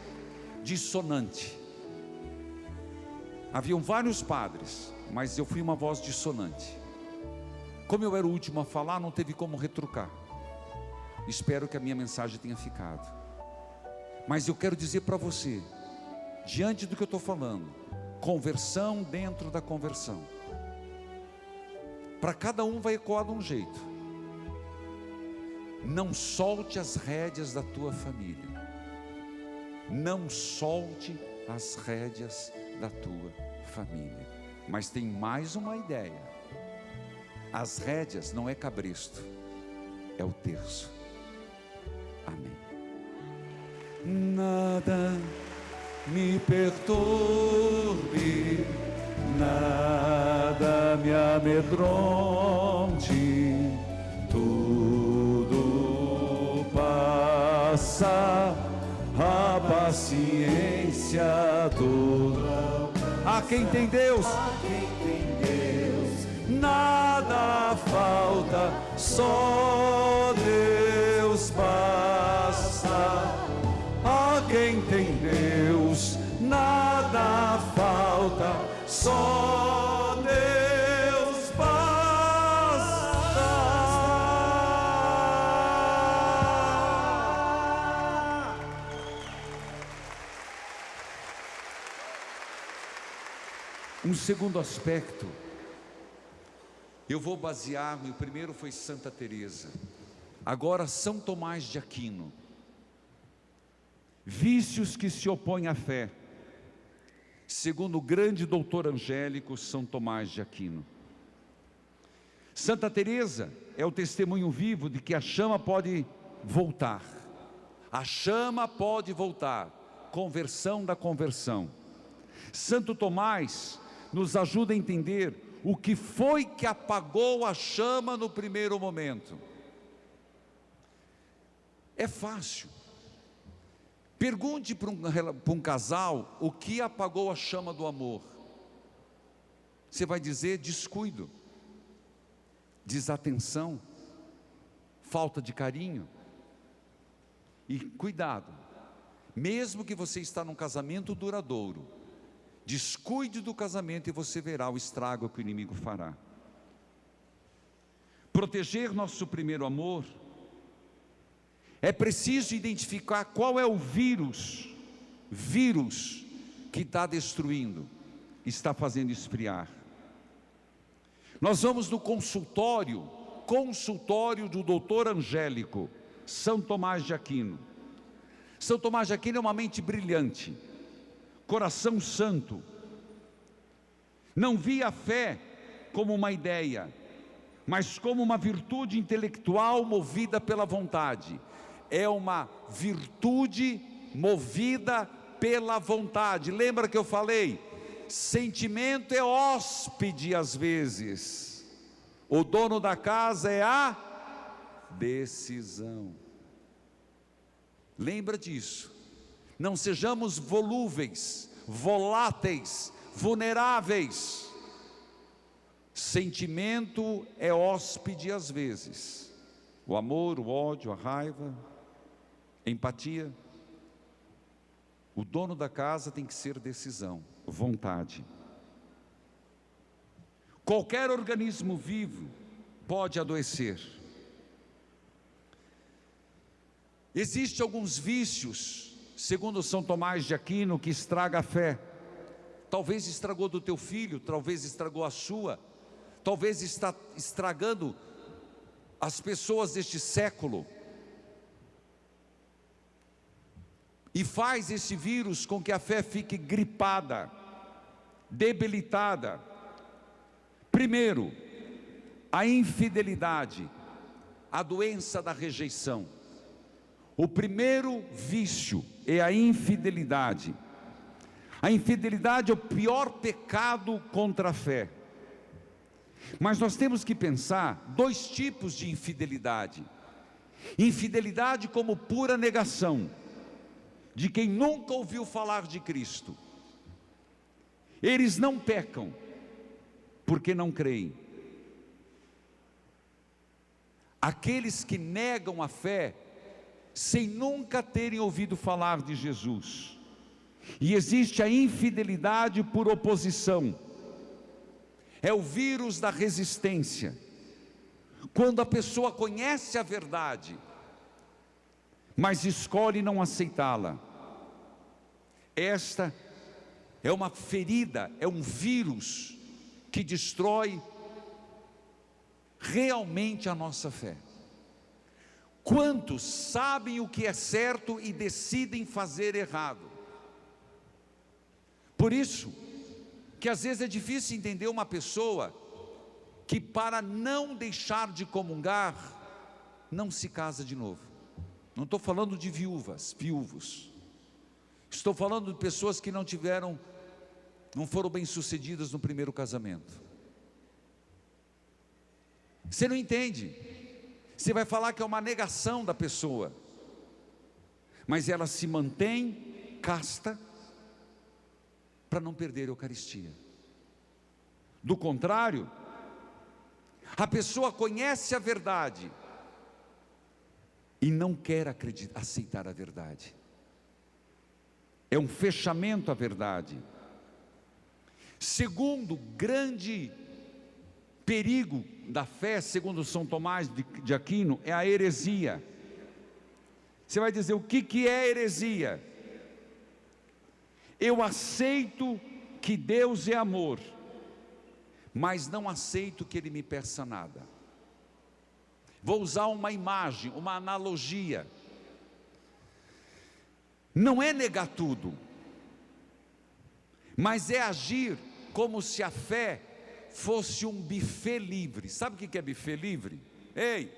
Speaker 1: Haviam vários padres, mas eu fui uma voz dissonante. Como eu era o último a falar, não teve como retrucar. Espero que a minha mensagem tenha ficado. Mas eu quero dizer para você, diante do que eu estou falando, conversão dentro da conversão. Para cada um vai ecoar de um jeito. Não solte as rédeas da tua família. Não solte as rédeas da tua família. Mas tem mais uma ideia: as rédeas não é cabresto, é o terço. Amém. Nada me perturbe, nada me amedronte, tudo passa, a paciência toda. A quem tem Deus, nada falta, só Deus basta. A quem tem Deus, nada falta, só Deus basta. Um segundo aspecto, eu vou basear-me, o primeiro foi Santa Teresa, agora São Tomás de Aquino. Vícios que se opõem à fé, segundo o grande doutor angélico São Tomás de Aquino. Santa Teresa é o testemunho vivo de que a chama pode voltar. A chama pode voltar, conversão da conversão. Santo Tomás nos ajuda a entender o que foi que apagou a chama no primeiro momento. É fácil. Pergunte para um casal o que apagou a chama do amor. Você vai dizer descuido, desatenção, falta de carinho. E cuidado, mesmo que você está num casamento duradouro, descuide do casamento e você verá o estrago que o inimigo fará. Proteger nosso primeiro amor, é preciso identificar qual é o vírus que está destruindo, está fazendo esfriar. Nós vamos no consultório do doutor angélico, São Tomás de Aquino. São Tomás de Aquino é uma mente brilhante, coração santo, não via a fé como uma ideia, mas como uma virtude intelectual movida pela vontade. É uma virtude movida pela vontade. Lembra que eu falei? Sentimento é hóspede às vezes. O dono da casa é a decisão. Lembra disso. Não sejamos volúveis, voláteis, vulneráveis. Sentimento é hóspede às vezes. O amor, o ódio, a raiva, empatia. O dono da casa tem que ser decisão, vontade. Qualquer organismo vivo pode adoecer. Existem alguns vícios, segundo São Tomás de Aquino, que estraga a fé. Talvez estragou do teu filho, talvez estragou a sua, talvez está estragando as pessoas deste século. E faz esse vírus com que a fé fique gripada, debilitada. Primeiro, a infidelidade, a doença da rejeição. O primeiro vício é a infidelidade. A infidelidade é o pior pecado contra a fé. Mas nós temos que pensar dois tipos de infidelidade. Infidelidade como pura negação, de quem nunca ouviu falar de Cristo. Eles não pecam, porque não creem. Aqueles que negam a fé, sem nunca terem ouvido falar de Jesus. E existe a infidelidade por oposição. É o vírus da resistência. Quando a pessoa conhece a verdade, mas escolhe não aceitá-la. Esta é uma ferida, é um vírus que destrói realmente a nossa fé. Quantos sabem o que é certo e decidem fazer errado? Por isso, que às vezes é difícil entender uma pessoa que, para não deixar de comungar, não se casa de novo. Não estou falando de viúvos. Estou falando de pessoas que não foram bem-sucedidas no primeiro casamento. Você não entende. Você vai falar que é uma negação da pessoa, mas ela se mantém casta para não perder a Eucaristia. Do contrário, a pessoa conhece a verdade e não quer aceitar a verdade. É um fechamento à verdade. Segundo grande perigo da fé, segundo São Tomás de Aquino, é a heresia. Você vai dizer, o que é heresia? Eu aceito que Deus é amor, mas não aceito que Ele me peça nada. Vou usar uma imagem, uma analogia. Não é negar tudo, mas é agir como se a fé fosse um buffet livre. Sabe o que é buffet livre? Ei,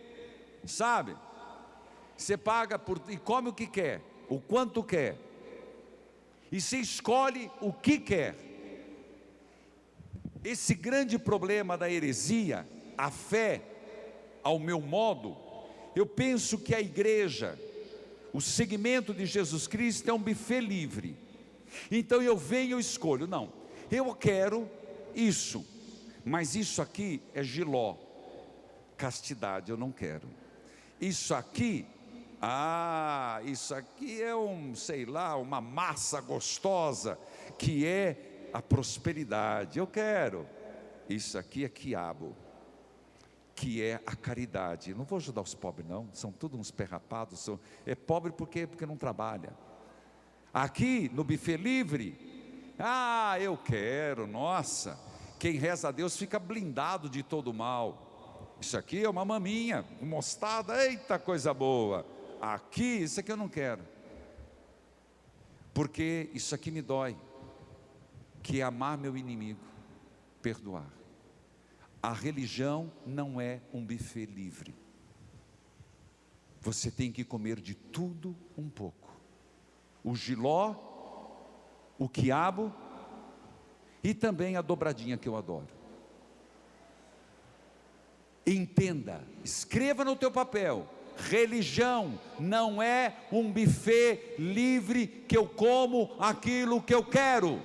Speaker 1: sabe? Você paga e come o que quer, o quanto quer, e você escolhe o que quer. Esse grande problema da heresia, a fé ao meu modo, eu penso que a igreja, o segmento de Jesus Cristo é um buffet livre. Então eu venho e escolho, não, eu quero isso, mas isso aqui é giló, castidade eu não quero. Isso aqui, isso aqui é uma massa gostosa, que é a prosperidade, eu quero. Isso aqui é quiabo, que é a caridade. Não vou ajudar os pobres não, são todos uns perrapados, é pobre porque não trabalha. Aqui no buffet livre, eu quero, nossa, quem reza a Deus fica blindado de todo mal. Isso aqui é uma maminha, mostarda, eita coisa boa. Aqui, isso aqui eu não quero, porque isso aqui me dói, que é amar meu inimigo, perdoar. A religião não é um buffet livre. Você tem que comer de tudo um pouco. O jiló, o quiabo e também a dobradinha que eu adoro. Entenda, escreva no teu papel: religião não é um buffet livre que eu como aquilo que eu quero.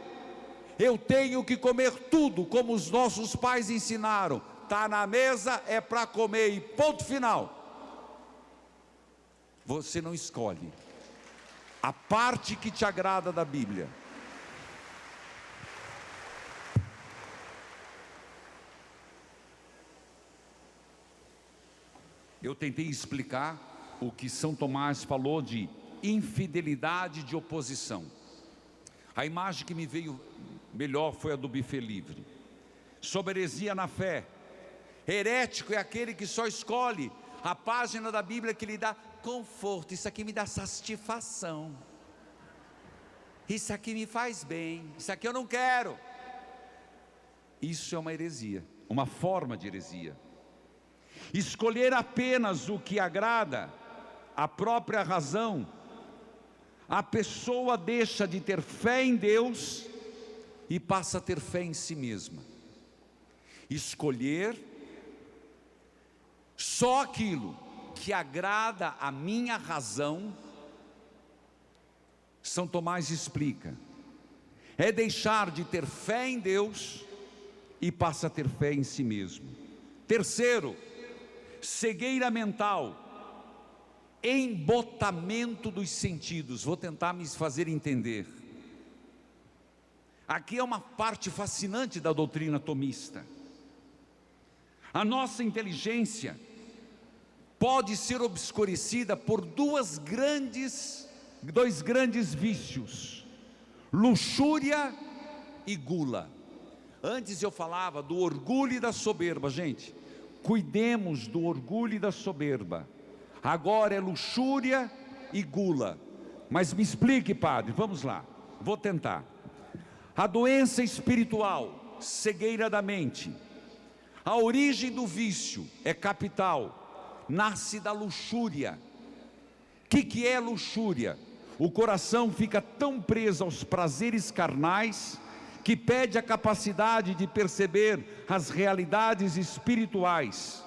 Speaker 1: Eu tenho que comer tudo, como os nossos pais ensinaram. Está na mesa, é para comer e ponto final. Você não escolhe a parte que te agrada da Bíblia. Eu tentei explicar o que São Tomás falou de infidelidade de oposição. A imagem que me veio melhor foi a do buffet livre. Sobre heresia na fé. Herético é aquele que só escolhe a página da Bíblia que lhe dá conforto. Isso aqui me dá satisfação. Isso aqui me faz bem. Isso aqui eu não quero. Isso é uma heresia, uma forma de heresia. Escolher apenas o que agrada a própria razão, a pessoa deixa de ter fé em Deus e passa a ter fé em si mesma. Escolher só aquilo que agrada a minha razão, São Tomás explica, é deixar de ter fé em Deus e passa a ter fé em si mesmo. Terceiro, cegueira mental, embotamento dos sentidos. Vou tentar me fazer entender. Aqui é uma parte fascinante da doutrina tomista. A nossa inteligência pode ser obscurecida por dois grandes vícios: luxúria e gula. Antes eu falava do orgulho e da soberba. Gente, cuidemos do orgulho e da soberba. Agora é luxúria e gula. Mas me explique, padre, vamos lá, vou tentar. A doença espiritual, cegueira da mente. A origem do vício é capital, nasce da luxúria. O que é luxúria? O coração fica tão preso aos prazeres carnais que perde a capacidade de perceber as realidades espirituais.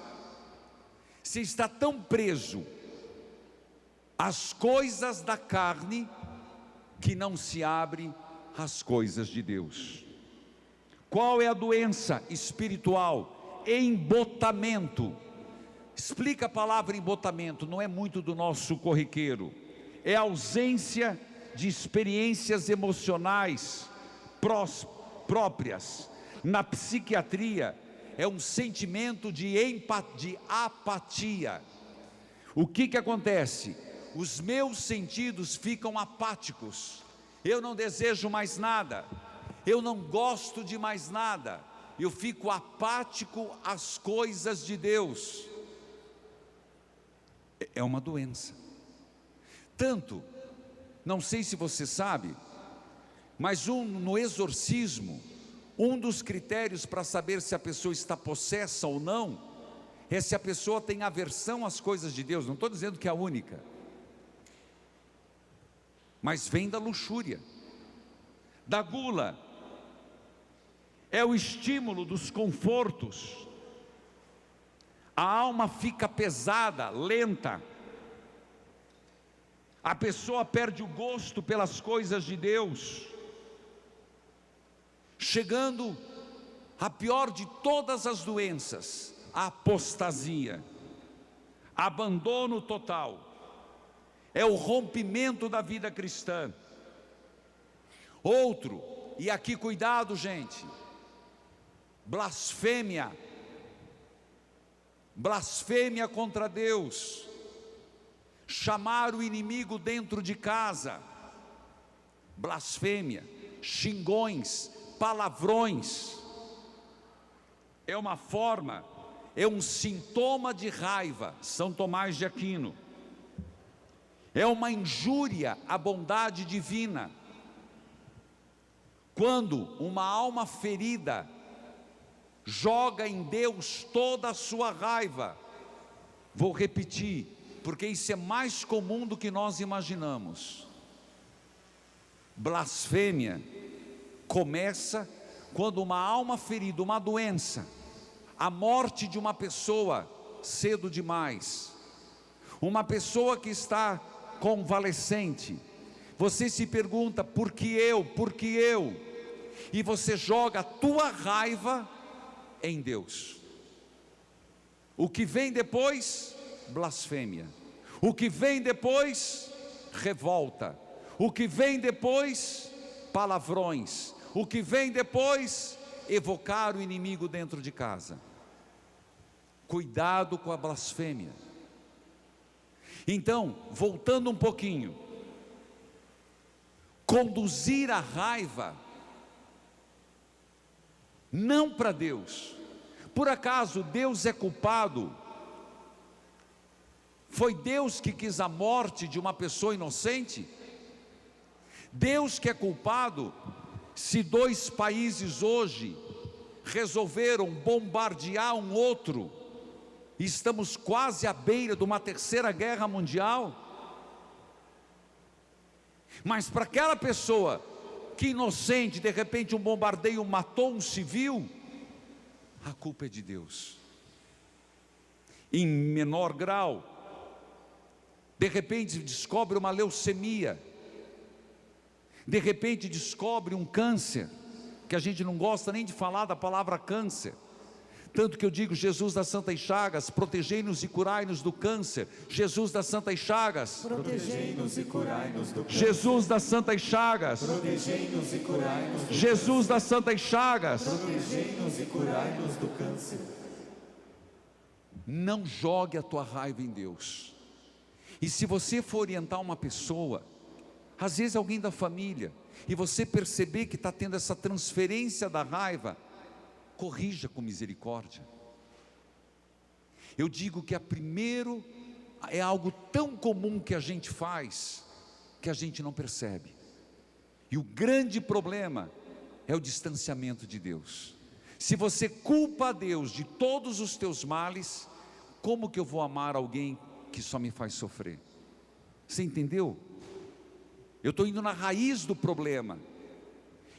Speaker 1: Se está tão preso às coisas da carne que não se abre às coisas de Deus. Qual é a doença espiritual? Embotamento. Explica a palavra embotamento, não é muito do nosso corriqueiro. É a ausência de experiências emocionais próprias. Na psiquiatria, é um sentimento de apatia. O que acontece? Os meus sentidos ficam apáticos. Eu não desejo mais nada. Eu não gosto de mais nada. Eu fico apático às coisas de Deus. É uma doença. Tanto, não sei se você sabe, mas no exorcismo, um dos critérios para saber se a pessoa está possessa ou não, é se a pessoa tem aversão às coisas de Deus. Não estou dizendo que é a única, mas vem da luxúria, da gula. É o estímulo dos confortos. A alma fica pesada, lenta. A pessoa perde o gosto pelas coisas de Deus, chegando a pior de todas as doenças, a apostasia, abandono total. É o rompimento da vida cristã. Outro, e aqui cuidado, gente, blasfêmia. Blasfêmia contra Deus. Chamar o inimigo dentro de casa. Blasfêmia, xingões, palavrões. É uma forma, é um sintoma de raiva. São Tomás de Aquino. É uma injúria à bondade divina. Quando uma alma ferida joga em Deus toda a sua raiva. Vou repetir, porque isso é mais comum do que nós imaginamos. Blasfêmia começa quando uma alma ferida, uma doença, a morte de uma pessoa cedo demais, uma pessoa que está convalescente, você se pergunta, por que eu? E você joga a tua raiva em Deus. O que vem depois? Blasfêmia. O que vem depois? Revolta. O que vem depois? Palavrões. O que vem depois? Evocar o inimigo dentro de casa. Cuidado com a blasfêmia. Então, voltando um pouquinho, conduzir a raiva não para Deus. Por acaso Deus é culpado? Foi Deus que quis a morte de uma pessoa inocente? Deus que é culpado se dois países hoje resolveram bombardear um outro, e estamos quase à beira de uma terceira guerra mundial? Mas para aquela pessoa que inocente, de repente um bombardeio matou um civil, a culpa é de Deus. Em menor grau, de repente descobre uma leucemia, de repente descobre um câncer, que a gente não gosta nem de falar da palavra câncer, tanto que eu digo, Jesus das Santas Chagas, protegei-nos e curai-nos do câncer. Jesus das Santas Chagas,
Speaker 2: protegei-nos e curai-nos do câncer.
Speaker 1: Jesus das Santas Chagas,
Speaker 2: protegei-nos e curai-nos do
Speaker 1: Jesus das Santas Chagas,
Speaker 2: protegei-nos e curai-nos do câncer.
Speaker 1: Não jogue a tua raiva em Deus. E se você for orientar uma pessoa, às vezes alguém da família, e você perceber que está tendo essa transferência da raiva, corrija com misericórdia. Eu digo que primeiro é algo tão comum que a gente faz, que a gente não percebe. E o grande problema é o distanciamento de Deus. Se você culpa a Deus de todos os teus males, como que eu vou amar alguém que só me faz sofrer? Você entendeu? Eu estou indo na raiz do problema.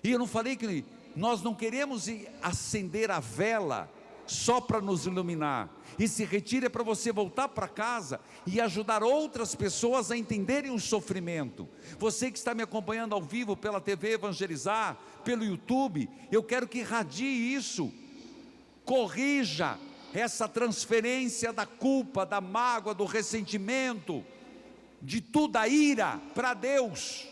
Speaker 1: E eu não falei que nós não queremos acender a vela só para nos iluminar. Esse retiro é para você voltar para casa e ajudar outras pessoas a entenderem o sofrimento. Você que está me acompanhando ao vivo pela TV Evangelizar, pelo YouTube, eu quero que irradie isso. Corrija essa transferência da culpa, da mágoa, do ressentimento, de toda a ira para Deus.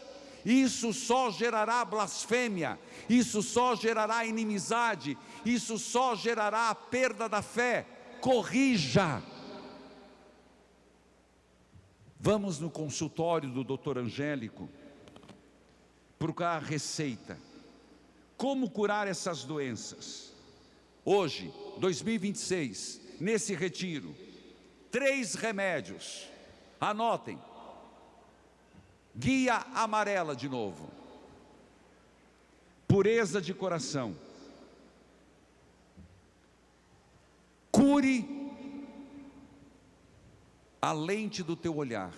Speaker 1: Isso só gerará blasfêmia, isso só gerará inimizade, isso só gerará a perda da fé. Corrija. Vamos no consultório do Dr. Angélico procurar a receita. Como curar essas doenças? Hoje, 2026, nesse retiro, 3 remédios. Anotem. Guia amarela de novo. Pureza de coração. Cure a lente do teu olhar.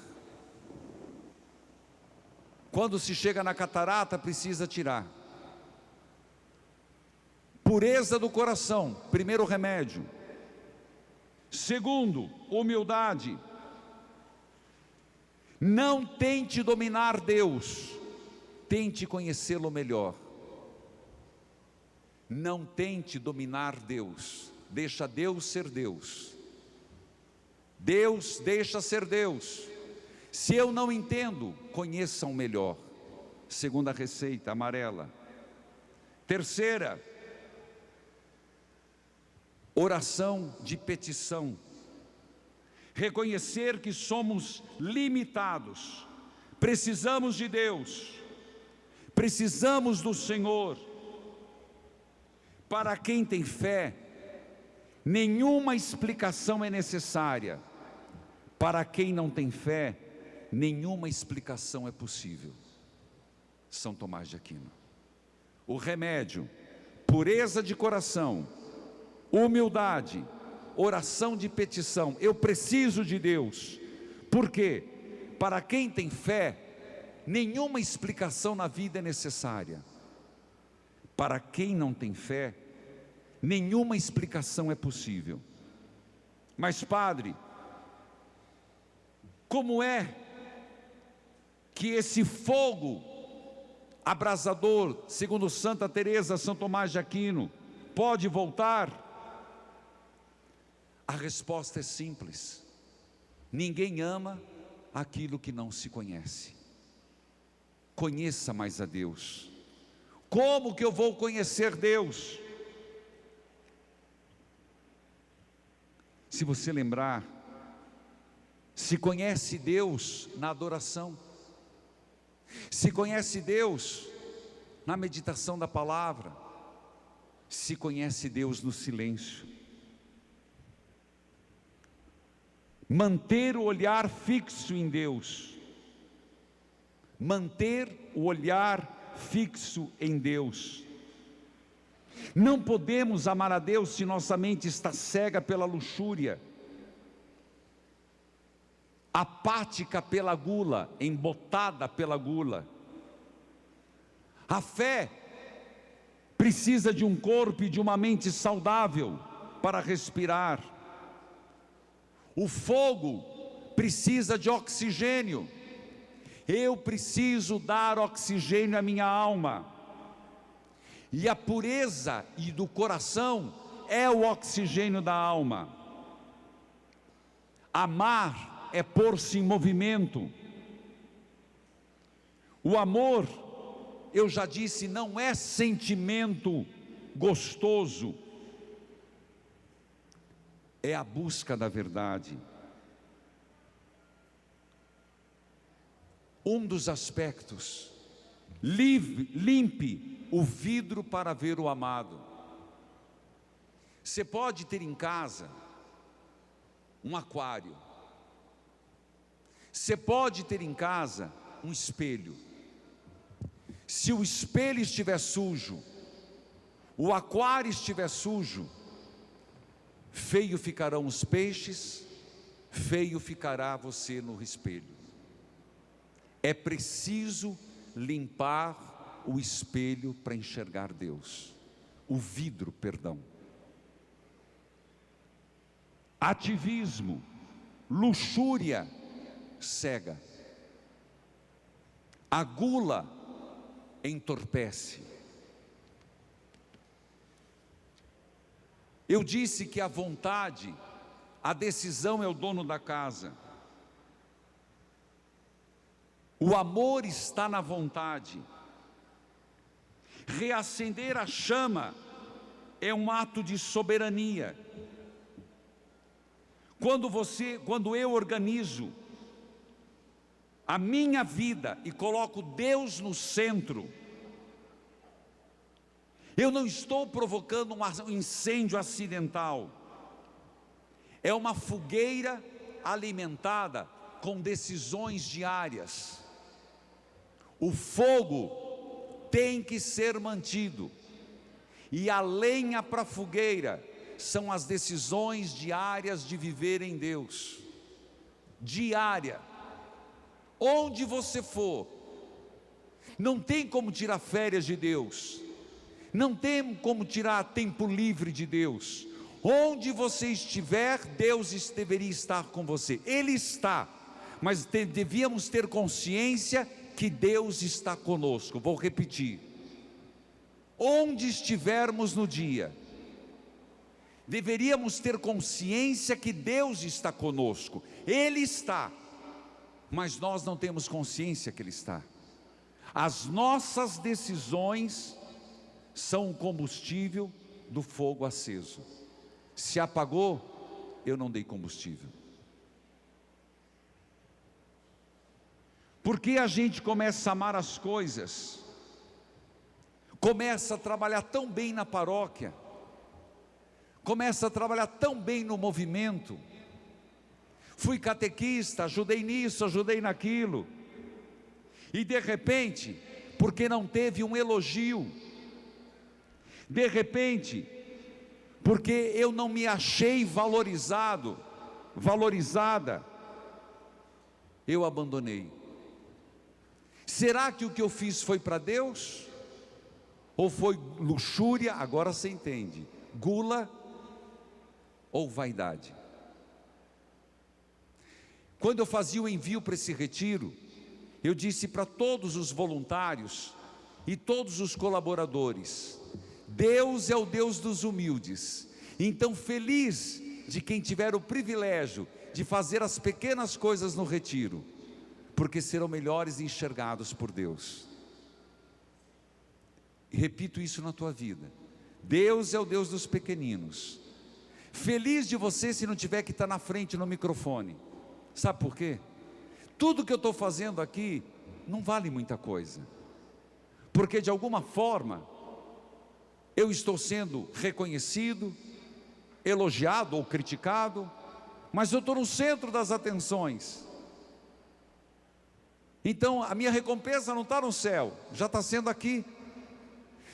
Speaker 1: Quando se chega na catarata, precisa tirar. Pureza do coração, primeiro remédio. Segundo, humildade. Não tente dominar Deus, tente conhecê-lo melhor. Não tente dominar Deus, deixa Deus ser Deus. Deus deixa ser Deus. Se eu não entendo, conheçam melhor. Segunda receita, amarela. Terceira, oração de petição. Reconhecer que somos limitados, precisamos de Deus, precisamos do Senhor. Para quem tem fé, nenhuma explicação é necessária. Para quem não tem fé, nenhuma explicação é possível. São Tomás de Aquino. O remédio: pureza de coração, humildade, oração de petição. Eu preciso de Deus. Por quê? Para quem tem fé, nenhuma explicação na vida é necessária. Para quem não tem fé, nenhuma explicação é possível. Mas, padre, como é que esse fogo abrasador, segundo Santa Teresa, São Tomás de Aquino, pode voltar? A resposta é simples: ninguém ama aquilo que não se conhece. Conheça mais a Deus. Como que eu vou conhecer Deus? Se você lembrar, se conhece Deus na adoração, se conhece Deus na meditação da palavra, se conhece Deus no silêncio. Manter o olhar fixo em Deus. Manter o olhar fixo em Deus. Não podemos amar a Deus se nossa mente está cega pela luxúria, apática pela gula, embotada pela gula. A fé precisa de um corpo e de uma mente saudável para respirar. O fogo precisa de oxigênio. Eu preciso dar oxigênio à minha alma. E a pureza e do coração é o oxigênio da alma. Amar é pôr-se em movimento. O amor, eu já disse, não é sentimento gostoso. É a busca da verdade. Um dos aspectos: limpe o vidro para ver o amado. Você pode ter em casa um aquário. Você pode ter em casa um espelho. Se o espelho estiver sujo, o aquário estiver sujo, feio ficarão os peixes, feio ficará você no espelho. É preciso limpar o espelho para enxergar Deus, o vidro, perdão. Ativismo, luxúria cega, a gula entorpece. Eu disse que a vontade, a decisão é o dono da casa. O amor está na vontade. Reacender a chama é um ato de soberania. Quando eu organizo a minha vida e coloco Deus no centro, eu não estou provocando um incêndio acidental. É uma fogueira alimentada com decisões diárias. O fogo tem que ser mantido, e a lenha para a fogueira são as decisões diárias de viver em Deus. Diária. Onde você for, não tem como tirar férias de Deus, não tem como tirar tempo livre de Deus. Onde você estiver, Deus deveria estar com você. Ele está, mas devíamos ter consciência que Deus está conosco. Vou repetir: onde estivermos no dia, deveríamos ter consciência que Deus está conosco. Ele está, mas nós não temos consciência que Ele está. As nossas decisões são o combustível do fogo aceso. Se apagou, eu não dei combustível. Porque a gente começa a amar as coisas, começa a trabalhar tão bem na paróquia, começa a trabalhar tão bem no movimento. Fui catequista, ajudei nisso, ajudei naquilo, e de repente, porque não teve um elogio, de repente, porque eu não me achei valorizado, valorizada, eu abandonei. Será que o que eu fiz foi para Deus? Ou foi luxúria? Agora você entende. Gula ou vaidade? Quando eu fazia o envio para esse retiro, eu disse para todos os voluntários e todos os colaboradores: Deus é o Deus dos humildes. Então, feliz de quem tiver o privilégio de fazer as pequenas coisas no retiro, porque serão melhores enxergados por Deus. E repito isso na tua vida: Deus é o Deus dos pequeninos. Feliz de você se não tiver que estar na frente no microfone. Sabe por quê? Tudo que eu estou fazendo aqui não vale muita coisa, porque de alguma forma eu estou sendo reconhecido, elogiado ou criticado, mas eu estou no centro das atenções. Então a minha recompensa não está no céu, já está sendo aqui.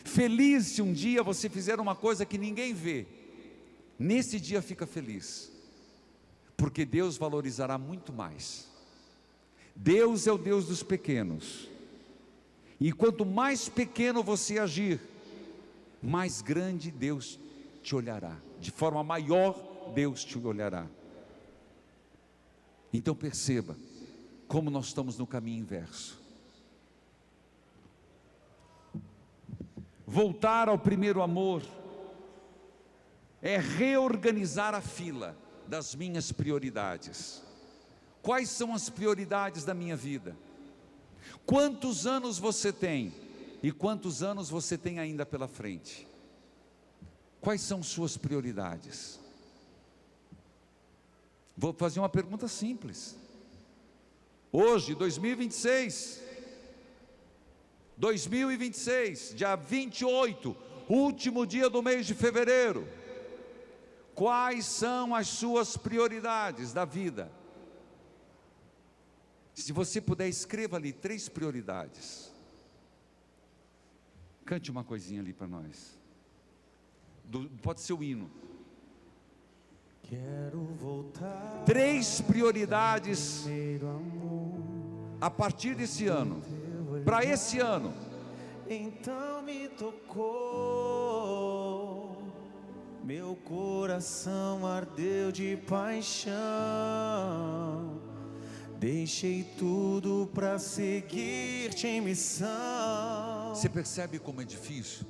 Speaker 1: Feliz se um dia você fizer uma coisa que ninguém vê, nesse dia fica feliz, porque Deus valorizará muito mais. Deus é o Deus dos pequenos, e quanto mais pequeno você agir, mais grande Deus te olhará, de forma maior Deus te olhará. Então perceba como nós estamos no caminho inverso. Voltar ao primeiro amor é reorganizar a fila das minhas prioridades. Quais são as prioridades da minha vida? Quantos anos você tem? E quantos anos você tem ainda pela frente? Quais são suas prioridades? Vou fazer uma pergunta simples. Hoje, 2026, dia 28, último dia do mês de fevereiro. Quais são as suas prioridades da vida? Se você puder, escreva ali 3 prioridades. Cante uma coisinha ali para nós. Pode ser o hino.
Speaker 3: Quero voltar.
Speaker 1: 3 prioridades
Speaker 3: Primeiro amor,
Speaker 1: a partir desse ano. Para esse ano.
Speaker 3: então me tocou, meu coração ardeu de paixão, deixei tudo para seguir-te em missão.
Speaker 1: Você percebe como é difícil?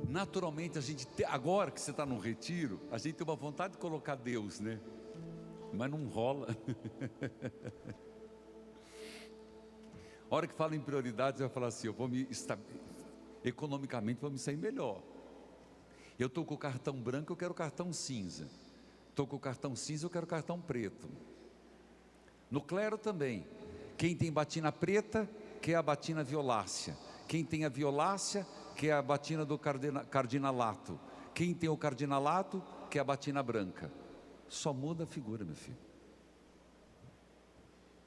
Speaker 1: Naturalmente a gente, agora que você está no retiro, a gente tem uma vontade de colocar Deus, né? Mas não rola. A hora que fala em prioridades, eu vou falar assim, economicamente vou me sair melhor. Eu estou com o cartão branco, eu quero o cartão cinza. Estou com o cartão cinza, eu quero o cartão preto. No clero também. Quem tem batina preta, quer a batina violácea. Quem tem a violácea, quer a batina do cardinalato. Quem tem o cardinalato, quer a batina branca. Só muda a figura, meu filho.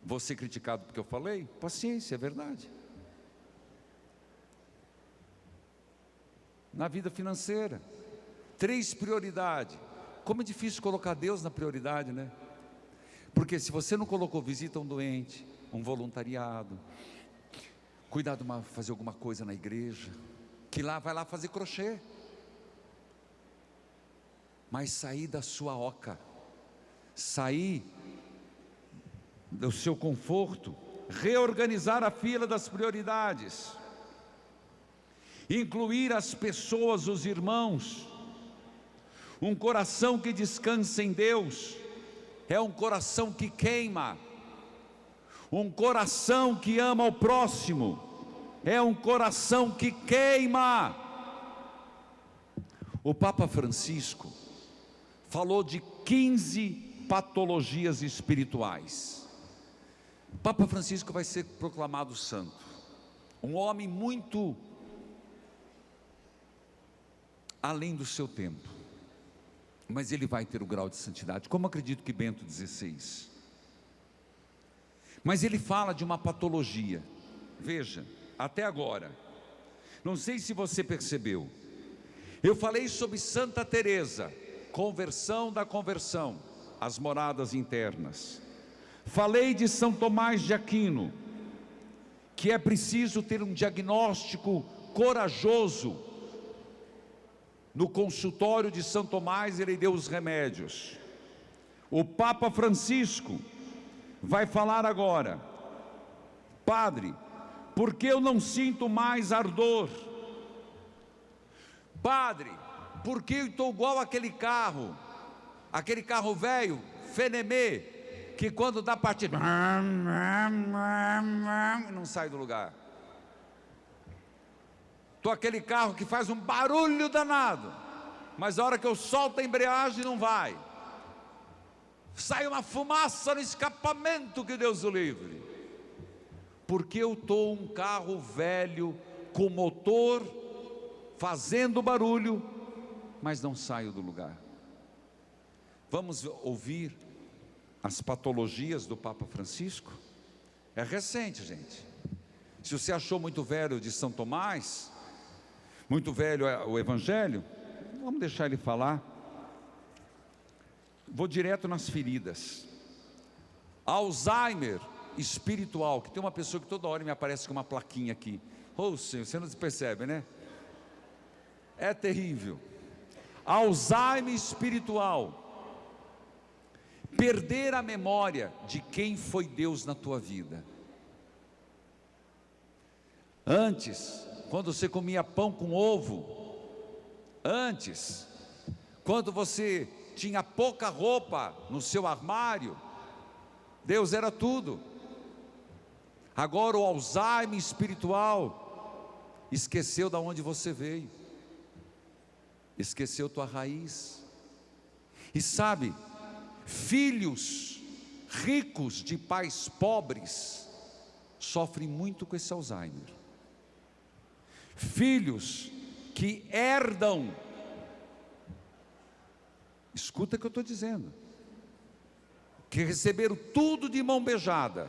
Speaker 1: Vou ser criticado porque eu falei? Paciência, é verdade. Na vida financeira, 3 prioridades. Como é difícil colocar Deus na prioridade, né? Porque se você não colocou visita a um doente, um voluntariado, cuidar fazer alguma coisa na igreja, que vai lá fazer crochê, mas sair da sua oca, sair do seu conforto, reorganizar a fila das prioridades, incluir as pessoas, os irmãos. Um coração que descansa em Deus é um coração que queima. Um coração que ama o próximo é um coração que queima. O Papa Francisco falou de 15 patologias espirituais. O Papa Francisco vai ser proclamado santo. Um homem muito além do seu tempo. Mas ele vai ter o grau de santidade, como acredito que Bento XVI. Mas ele fala de uma patologia. Veja, até agora, não sei se você percebeu, eu falei sobre Santa Teresa, conversão da conversão, as moradas internas. Falei de São Tomás de Aquino, que é preciso ter um diagnóstico corajoso. No consultório de São Tomás ele deu os remédios. O Papa Francisco vai falar agora: Padre, por que eu não sinto mais ardor? Padre, por que eu estou igual aquele carro velho, Fenemê, que quando dá partida não sai do lugar? Estou aquele carro que faz um barulho danado, mas a hora que eu solto a embreagem não vai. Sai uma fumaça no escapamento, que Deus o livre. Porque eu estou um carro velho, com motor, fazendo barulho, mas não saio do lugar. Vamos ouvir as patologias do Papa Francisco? É recente, gente. Se você achou muito velho de São Tomás, muito velho o Evangelho, vamos deixar ele falar. Vou direto nas feridas. Alzheimer espiritual, que tem uma pessoa que toda hora me aparece com uma plaquinha aqui. Oh, Senhor, você não percebe, né? É terrível. Alzheimer espiritual. Perder a memória de quem foi Deus na tua vida. Antes, quando você comia pão com ovo, antes, quando você tinha pouca roupa no seu armário, Deus era tudo. Agora o Alzheimer espiritual esqueceu de onde você veio, esqueceu tua raiz. E sabe, filhos ricos de pais pobres sofrem muito com esse Alzheimer. Filhos que herdam, escuta o que eu estou dizendo, que receberam tudo de mão beijada,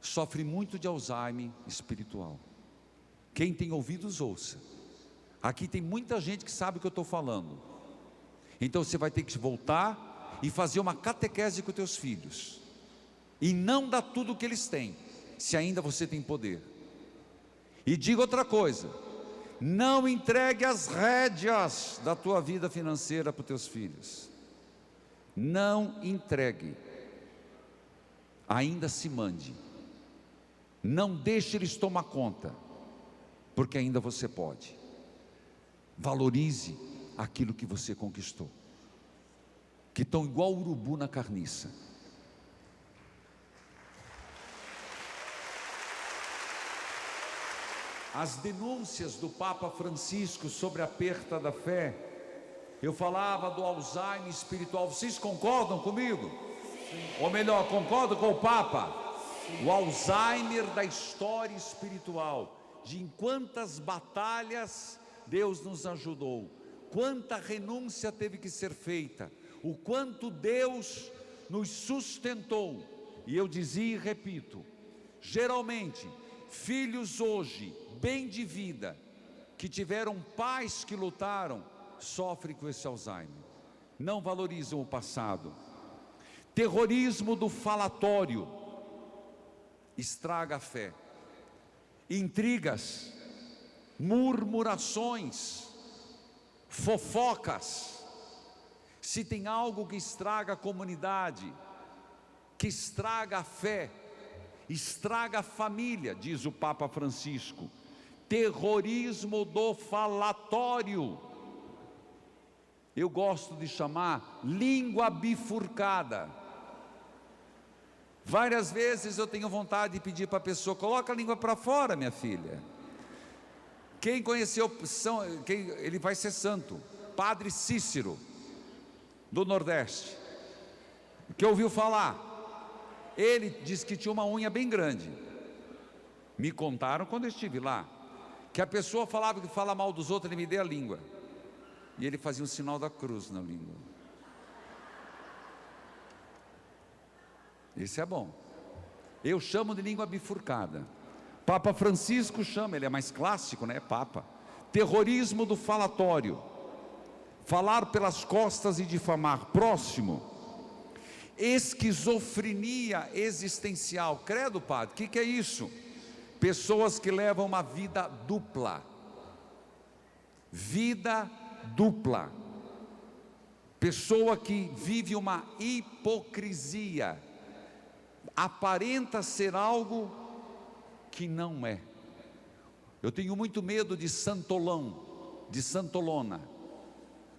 Speaker 1: sofre muito de Alzheimer espiritual. Quem tem ouvidos ouça. Aqui tem muita gente que sabe o que eu estou falando. Então você vai ter que voltar e fazer uma catequese com os teus filhos. E não dar tudo o que eles têm, se ainda você tem poder. E diga outra coisa: não entregue as rédeas da tua vida financeira para os teus filhos. Não entregue. Ainda se mande. Não deixe eles tomar conta, porque ainda você pode. Valorize aquilo que você conquistou, que estão igual urubu na carniça. As denúncias do Papa Francisco sobre a perda da fé, eu falava do Alzheimer espiritual. Vocês concordam comigo? Sim. Ou melhor, concordam com o Papa? Sim. O Alzheimer da história espiritual, de em quantas batalhas Deus nos ajudou, quanta renúncia teve que ser feita, o quanto Deus nos sustentou. E eu dizia e repito, geralmente filhos hoje bem de vida, que tiveram pais que lutaram, sofrem com esse Alzheimer, não valorizam o passado. Terrorismo do falatório estraga a fé. Intrigas, murmurações, fofocas. Se tem algo que estraga a comunidade, que estraga a fé, estraga a família, diz o Papa Francisco: terrorismo do falatório. Eu gosto de chamar língua bifurcada. Várias vezes eu tenho vontade de pedir para a pessoa: coloca a língua para fora, minha filha. Quem conheceu, ele vai ser santo, Padre Cícero, do Nordeste, que ouviu falar. Ele disse que tinha uma unha bem grande. Me contaram quando eu estive lá, que a pessoa falava que fala mal dos outros, ele me deu a língua, e ele fazia um sinal da cruz na língua. Esse é bom. Eu chamo de língua bifurcada. Papa Francisco chama, ele é mais clássico, né? Papa. Terrorismo do falatório, falar pelas costas e difamar próximo. Esquizofrenia existencial. Credo, padre, o que é isso? Pessoas que levam uma vida dupla. Vida dupla. Pessoa que vive uma hipocrisia, aparenta ser algo que não é. Eu tenho muito medo de santolão, de santolona.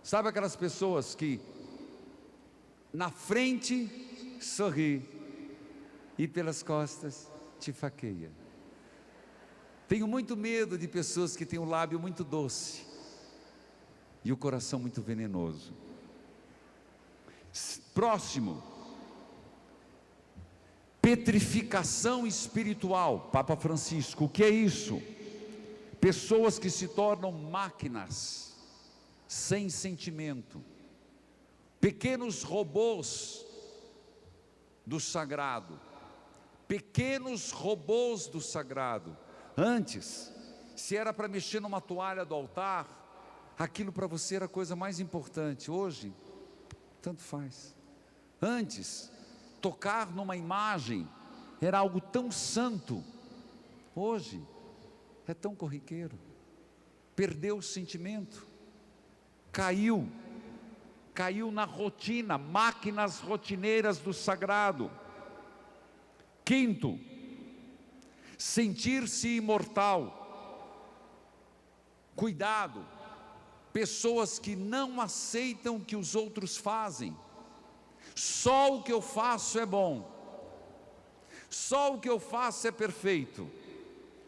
Speaker 1: Sabe aquelas pessoas que na frente sorri e pelas costas te faqueia? Tenho muito medo de pessoas que têm o lábio muito doce e o coração muito venenoso. Próximo, petrificação espiritual. Papa Francisco, o que é isso? Pessoas que se tornam máquinas sem sentimento, pequenos robôs do sagrado, pequenos robôs do sagrado. Antes, se era para mexer numa toalha do altar, aquilo para você era a coisa mais importante. Hoje, tanto faz. Antes, tocar numa imagem era algo tão santo. Hoje, é tão corriqueiro. Perdeu o sentimento. Caiu na rotina, máquinas rotineiras do sagrado. Quinto, sentir-se imortal. Cuidado, pessoas que não aceitam o que os outros fazem. Só o que eu faço é bom, só o que eu faço é perfeito,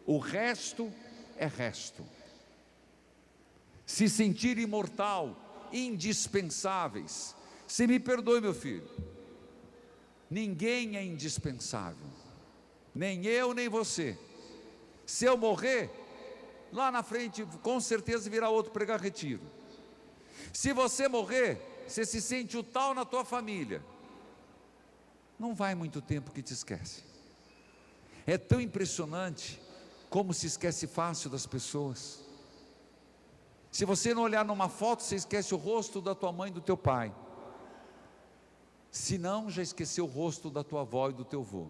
Speaker 1: o resto é resto. Se sentir imortal, indispensáveis. Se me perdoe, meu filho, ninguém é indispensável, nem eu nem você. Se eu morrer, lá na frente com certeza virá outro pregar retiro. Se você morrer, você se sente o tal na tua família, não vai muito tempo que te esquece. É tão impressionante como se esquece fácil das pessoas. Se você não olhar numa foto, você esquece o rosto da tua mãe e do teu pai. Se não, já esqueceu o rosto da tua avó e do teu avô.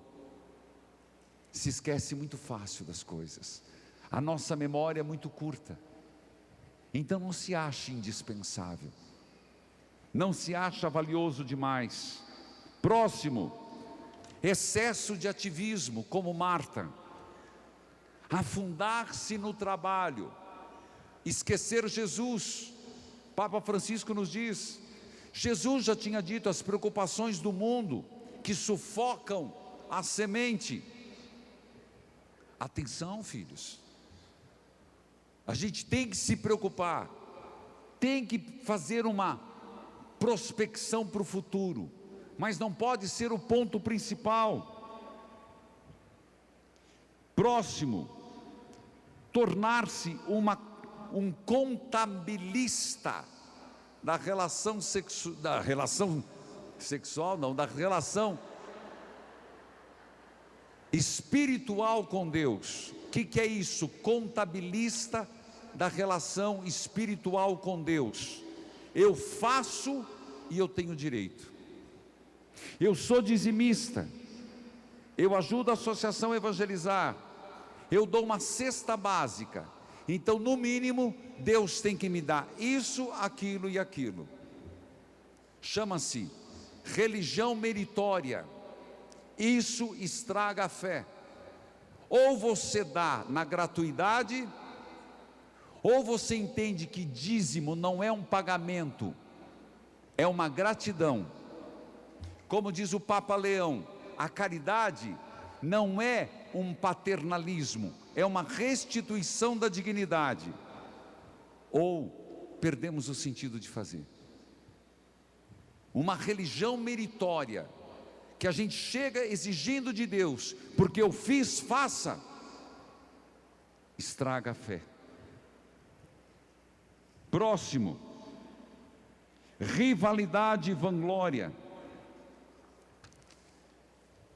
Speaker 1: Se esquece muito fácil das coisas. A nossa memória é muito curta. Então não se ache indispensável. Não se acha valioso demais. Próximo, excesso de ativismo, como Marta. Afundar-se no trabalho. Esquecer Jesus. Papa Francisco nos diz, Jesus já tinha dito, as preocupações do mundo que sufocam a semente. Atenção, filhos, a gente tem que se preocupar, tem que fazer uma prospecção para o futuro, mas não pode ser o ponto principal. Próximo, tornar-se um contabilista da relação espiritual com Deus. O que é isso? Contabilista da relação espiritual com Deus. Eu faço e eu tenho direito. Eu sou dizimista, eu ajudo a associação a evangelizar, eu dou uma cesta básica. Então, no mínimo, Deus tem que me dar isso, aquilo e aquilo. Chama-se religião meritória. Isso estraga a fé. Ou você dá na gratuidade, ou você entende que dízimo não é um pagamento, é uma gratidão. Como diz o Papa Leão, a caridade não é um paternalismo, é uma restituição da dignidade. Ou perdemos o sentido de fazer. Uma religião meritória, que a gente chega exigindo de Deus, porque eu fiz, faça, estraga a fé. Próximo, rivalidade e vanglória.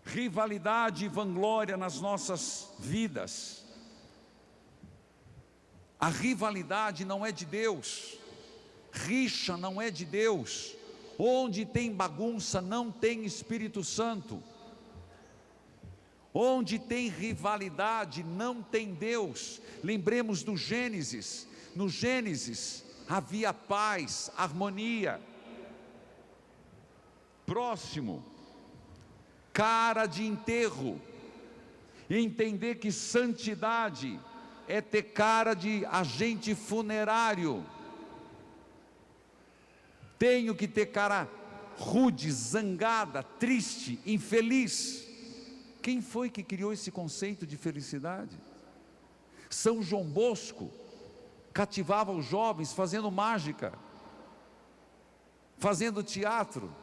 Speaker 1: Rivalidade e vanglória nas nossas vidas. A rivalidade não é de Deus, rixa não é de Deus. Onde tem bagunça não tem Espírito Santo. Onde tem rivalidade não tem Deus. Lembremos do Gênesis. No Gênesis havia paz, harmonia. Próximo, cara de enterro. Entender que santidade é ter cara de agente funerário. Tenho que ter cara rude, zangada, triste, infeliz. Quem foi que criou esse conceito de felicidade? São João Bosco cativava os jovens fazendo mágica, fazendo teatro,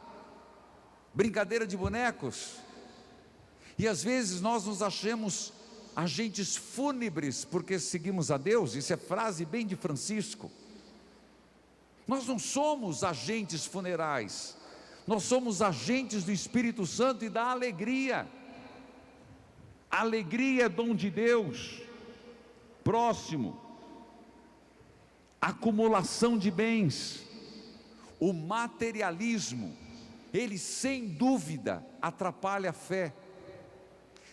Speaker 1: brincadeira de bonecos. E às vezes nós nos achamos agentes fúnebres porque seguimos a Deus. Isso é frase bem de Francisco. Nós não somos agentes funerais, nós somos agentes do Espírito Santo e da alegria. A alegria é dom de Deus. Próximo, acumulação de bens. O materialismo, ele sem dúvida atrapalha a fé.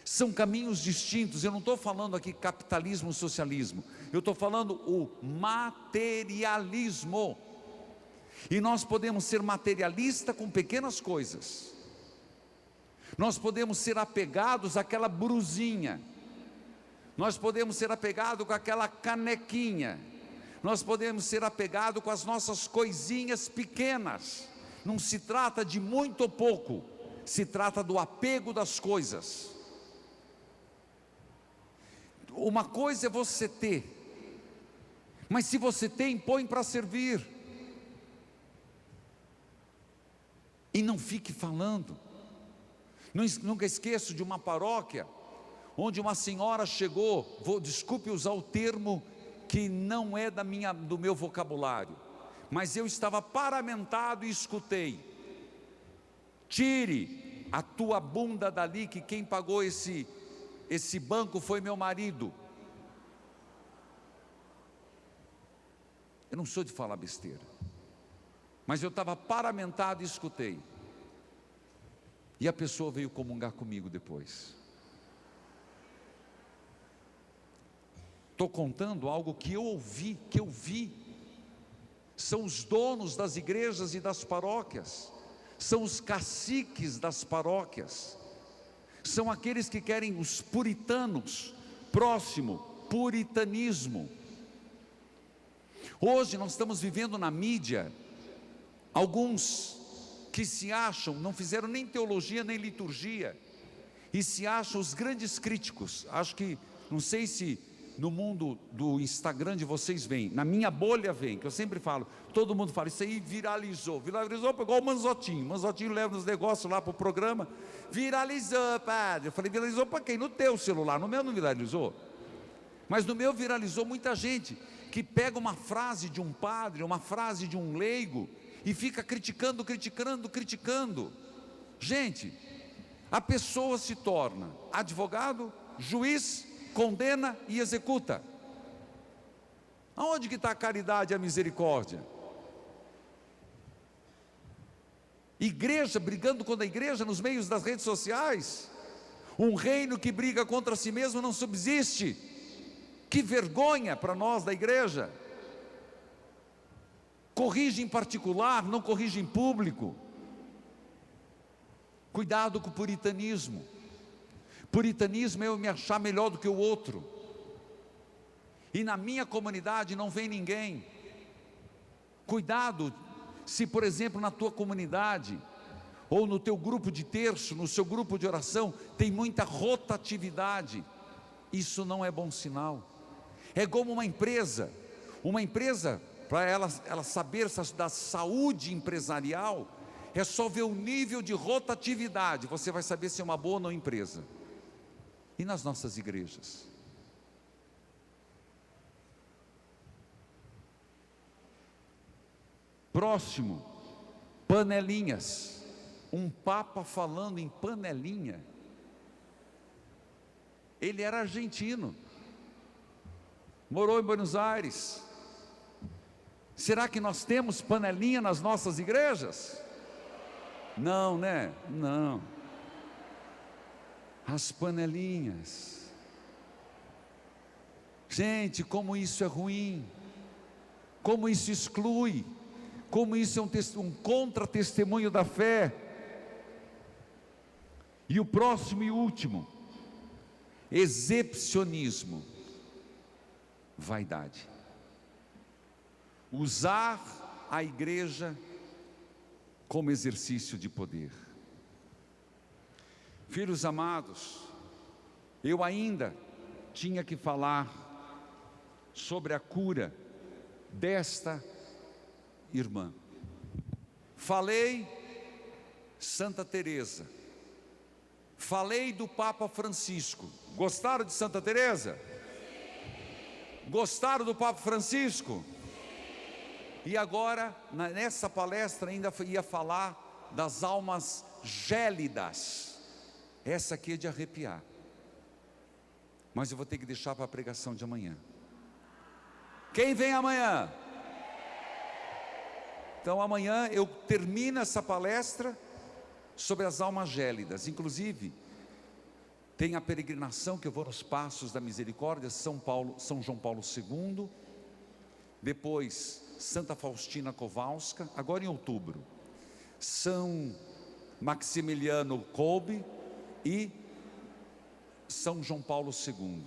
Speaker 1: São caminhos distintos. Eu não estou falando aqui capitalismo, socialismo, eu estou falando o materialismo. E nós podemos ser materialista com pequenas coisas. Nós podemos ser apegados àquela brusinha. Nós podemos ser apegados com aquela canequinha. Nós podemos ser apegados com as nossas coisinhas pequenas. Não se trata de muito ou pouco, se trata do apego das coisas. Uma coisa é você ter, mas se você tem, põe para servir. E não fique falando. Nunca esqueço de uma paróquia onde uma senhora chegou, desculpe usar o termo que não é do meu vocabulário, mas eu estava paramentado e escutei: tire a tua bunda dali, que quem pagou esse banco foi meu marido. Eu não sou de falar besteira, mas eu estava paramentado e escutei. E a pessoa veio comungar comigo depois. Estou contando algo que eu ouvi, que eu vi. São os donos das igrejas e das paróquias, são os caciques das paróquias, são aqueles que querem os puritanos, próximo, puritanismo. Hoje nós estamos vivendo na mídia, alguns que se acham, não fizeram nem teologia nem liturgia, e se acham os grandes críticos. Acho que, não sei se no mundo do Instagram de vocês vem, na minha bolha vem, que eu sempre falo, todo mundo fala, isso aí viralizou, igual o Manzotinho leva os negócios lá para o programa, viralizou, padre. Eu falei, viralizou para quem? No teu celular, no meu não viralizou, mas no meu viralizou muita gente, que pega uma frase de um padre, uma frase de um leigo, e fica criticando. Gente, a pessoa se torna advogado, juiz, condena e executa. Aonde que está a caridade e a misericórdia? Igreja brigando contra a igreja nos meios das redes sociais. Um reino que briga contra si mesmo não subsiste. Que vergonha para nós da igreja. Corrige em particular, não corrige em público. Cuidado com o puritanismo. Puritanismo é eu me achar melhor do que o outro, e na minha comunidade não vem ninguém. Cuidado, se por exemplo na tua comunidade, ou no teu grupo de terço, no seu grupo de oração, tem muita rotatividade, isso não é bom sinal. É como uma empresa, para ela saber da saúde empresarial, é só ver o nível de rotatividade, você vai saber se é uma boa ou não empresa. E nas nossas igrejas? Próximo, panelinhas. Um papa falando em panelinha. Ele era argentino, morou em Buenos Aires. Será que nós temos panelinha nas nossas igrejas? Não, né? Não. As panelinhas. Gente, como isso é ruim, como isso exclui, como isso é um contra-testemunho da fé. E o próximo e último, exibicionismo, vaidade. Usar a igreja como exercício de poder. Filhos amados, eu ainda tinha que falar sobre a cura desta irmã. Falei Santa Teresa, falei do Papa Francisco. Gostaram de Santa Teresa? Gostaram do Papa Francisco? E agora, nessa palestra ainda ia falar das almas gélidas. Essa aqui é de arrepiar, mas eu vou ter que deixar para a pregação de amanhã. Quem vem amanhã? Então amanhã eu termino essa palestra sobre as almas gélidas. Inclusive tem a peregrinação que eu vou nos Passos da Misericórdia, São João Paulo II, depois Santa Faustina Kowalska, agora em outubro, São Maximiliano Kolbe e São João Paulo II.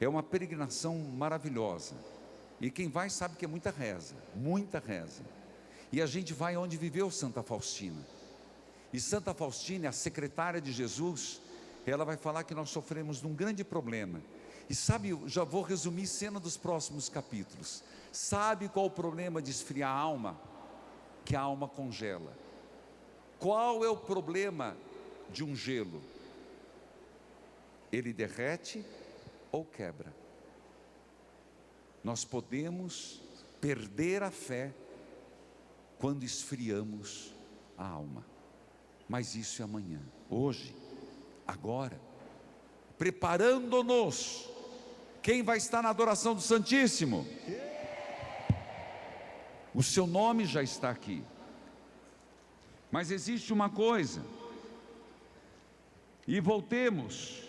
Speaker 1: É uma peregrinação maravilhosa, e quem vai sabe que é muita reza, e a gente vai onde viveu Santa Faustina, e Santa Faustina, a secretária de Jesus, ela vai falar que nós sofremos de um grande problema, e sabe, já vou resumir cena dos próximos capítulos. Sabe qual o problema de esfriar a alma? Que a alma congela. Qual é o problema de um gelo? Ele derrete ou quebra. Nós podemos perder a fé quando esfriamos a alma, mas isso é amanhã. Hoje, agora, preparando-nos. Quem vai estar na adoração do Santíssimo? O seu nome já está aqui. Mas existe uma coisa, e voltemos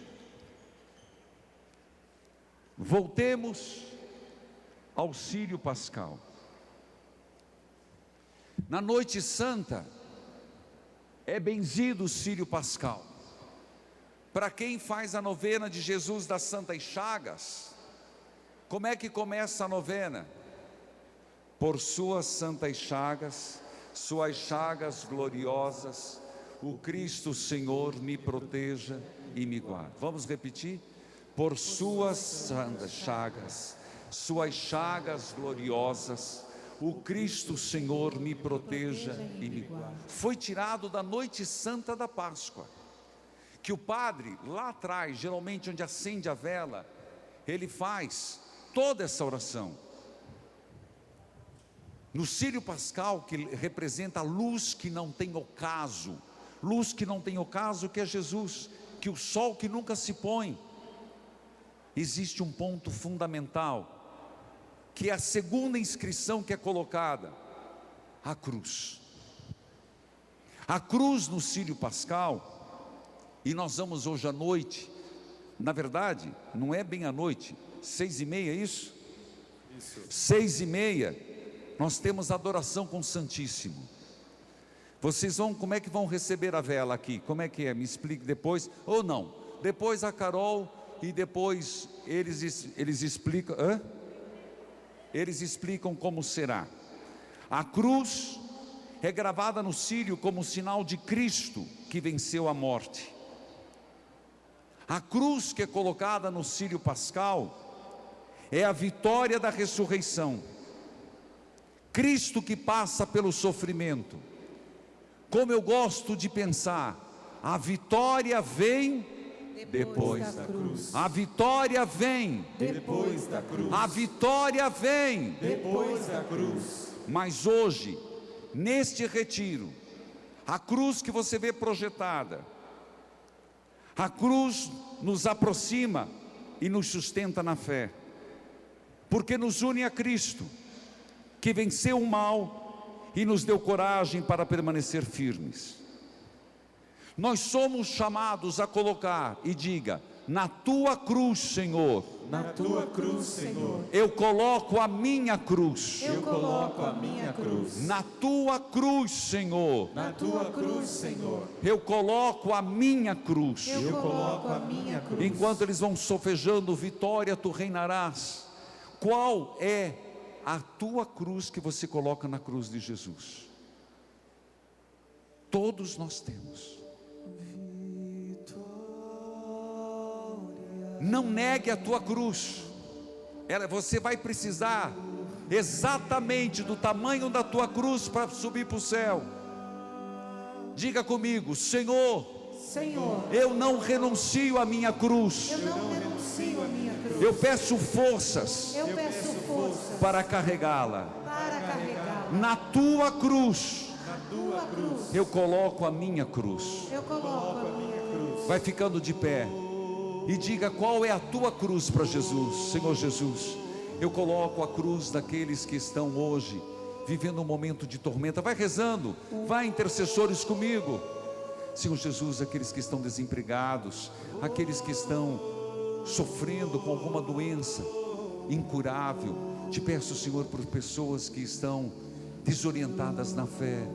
Speaker 1: ao Círio Pascal. Na noite santa é benzido o Círio Pascal. Para quem faz a novena de Jesus das Santas Chagas, como é que começa a novena? Por suas santas chagas, suas chagas gloriosas, o Cristo Senhor me proteja e me guarde. Vamos repetir? Por suas santas chagas, suas chagas gloriosas, o Cristo Senhor me proteja e me guarde. Foi tirado da noite santa da Páscoa, que o padre lá atrás, geralmente onde acende a vela, ele faz toda essa oração. No Círio Pascal, que representa a luz que não tem ocaso, luz que não tem ocaso, que é Jesus, que o sol que nunca se põe. Existe um ponto fundamental, que é a segunda inscrição que é colocada, a cruz. A cruz no Círio Pascal, e nós vamos hoje à noite, na verdade, não é bem à noite, 6h30, é isso? Isso. 6h30, nós temos adoração com o Santíssimo. Vocês vão, como é que vão receber a vela aqui? Como é que é? Me explique depois, ou não? Depois a Carol, e depois eles explicam, eles explicam como será. A cruz é gravada no círio como sinal de Cristo que venceu a morte. A cruz que é colocada no Círio Pascal é a vitória da ressurreição. Cristo que passa pelo sofrimento. Como eu gosto de pensar, a vitória vem depois da cruz. A vitória vem
Speaker 2: depois da cruz.
Speaker 1: A vitória vem
Speaker 2: depois da cruz.
Speaker 1: Mas hoje, neste retiro, a cruz que você vê projetada, a cruz nos aproxima e nos sustenta na fé, porque nos une a Cristo, que venceu o mal e nos deu coragem para permanecer firmes. Nós somos chamados a colocar, e diga, na tua cruz, Senhor,
Speaker 2: na tua cruz, Senhor,
Speaker 1: eu coloco a minha cruz.
Speaker 2: Eu coloco a minha cruz.
Speaker 1: Na tua cruz, Senhor,
Speaker 2: na tua cruz, Senhor,
Speaker 1: eu coloco a minha cruz.
Speaker 2: Eu coloco a minha cruz.
Speaker 1: Enquanto eles vão sofejando, vitória, tu reinarás. Qual é a tua cruz que você coloca na cruz de Jesus? Todos nós temos. Não negue a tua cruz. Você vai precisar exatamente do tamanho da tua cruz para subir para o céu. Diga comigo: Senhor, eu não renuncio à minha cruz. Eu peço forças para carregá-la. Na tua cruz, eu coloco a minha cruz. Vai ficando de pé e diga qual é a tua cruz para Jesus. Senhor Jesus, eu coloco a cruz daqueles que estão hoje vivendo um momento de tormenta. Vai rezando, vai, intercessores, comigo. Senhor Jesus, aqueles que estão desempregados, aqueles que estão sofrendo com alguma doença incurável, te peço, Senhor, por pessoas que estão desorientadas na fé.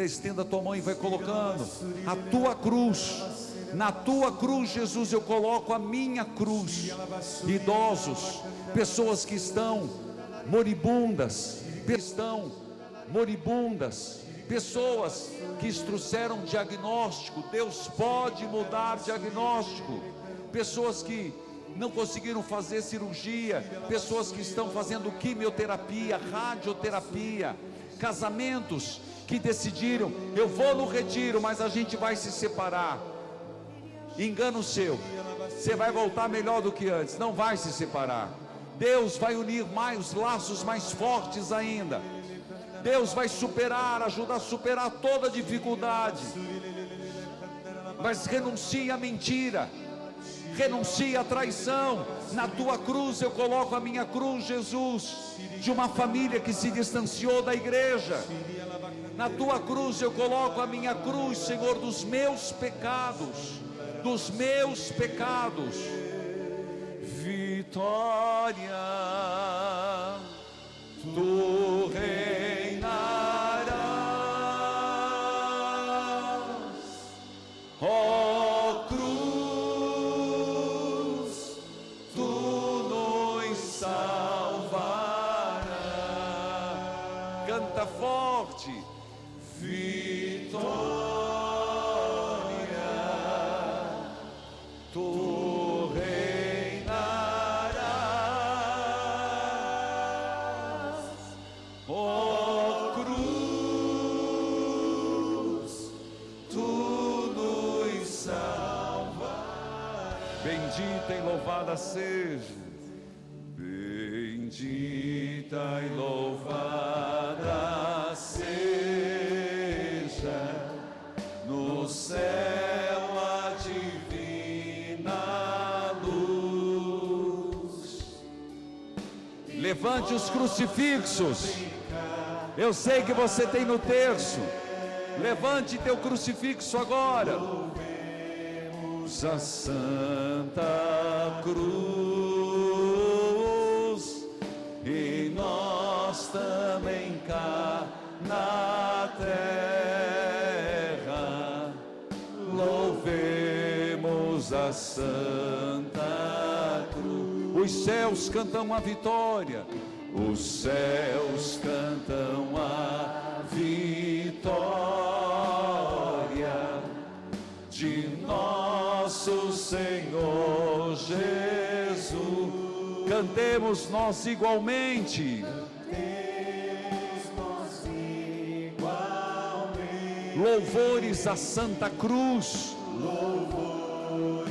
Speaker 1: Estenda a tua mão e vai colocando a tua cruz. Na tua cruz, Jesus, eu coloco a minha cruz. Idosos, pessoas que estão moribundas, pessoas que trouxeram diagnóstico. Deus pode mudar diagnóstico. Pessoas que não conseguiram fazer cirurgia, pessoas que estão fazendo quimioterapia, radioterapia, casamentos que decidiram: eu vou no retiro, mas a gente vai se separar. Engano seu, você vai voltar melhor do que antes, não vai se separar. Deus vai unir mais laços mais fortes ainda. Deus vai ajudar a superar toda dificuldade. Mas renuncie à mentira, renuncie à traição. Na tua cruz eu coloco a minha cruz, Jesus, de uma família que se distanciou da igreja. Na tua cruz eu coloco a minha cruz, Senhor, dos meus pecados, dos meus pecados. Vitória, tu reinarás, ó cruz, tu nos salvarás. Canta forte. Vitória, tu reinarás, ó cruz, tu nos salvarás. Bendita e louvada seja, bendita e louvada seja no céu a divina luz. Levante os crucifixos. Eu sei que você tem no terço. Levante teu crucifixo agora. A Santa Cruz, e nós também cá na terra louvemos a Santa Cruz. Os céus cantam a vitória, os céus cantam a vitória de nosso Senhor Jesus. Cantemos nós igualmente. Louvores a Santa Cruz.
Speaker 2: Louvores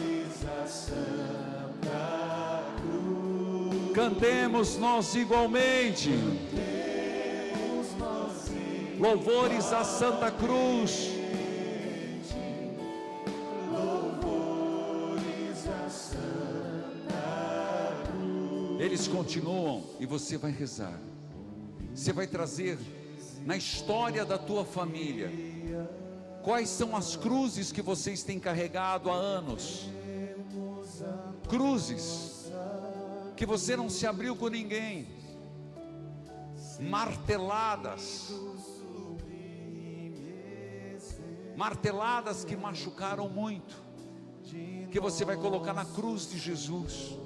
Speaker 2: a Santa Cruz.
Speaker 1: Cantemos nós igualmente. Louvores a Santa Cruz.
Speaker 2: Louvores a Santa Cruz.
Speaker 1: Eles continuam e você vai rezar. Você vai trazer na história da tua família quais são as cruzes que vocês têm carregado há anos. Cruzes que você não se abriu com ninguém, marteladas que machucaram muito, que você vai colocar na cruz de Jesus.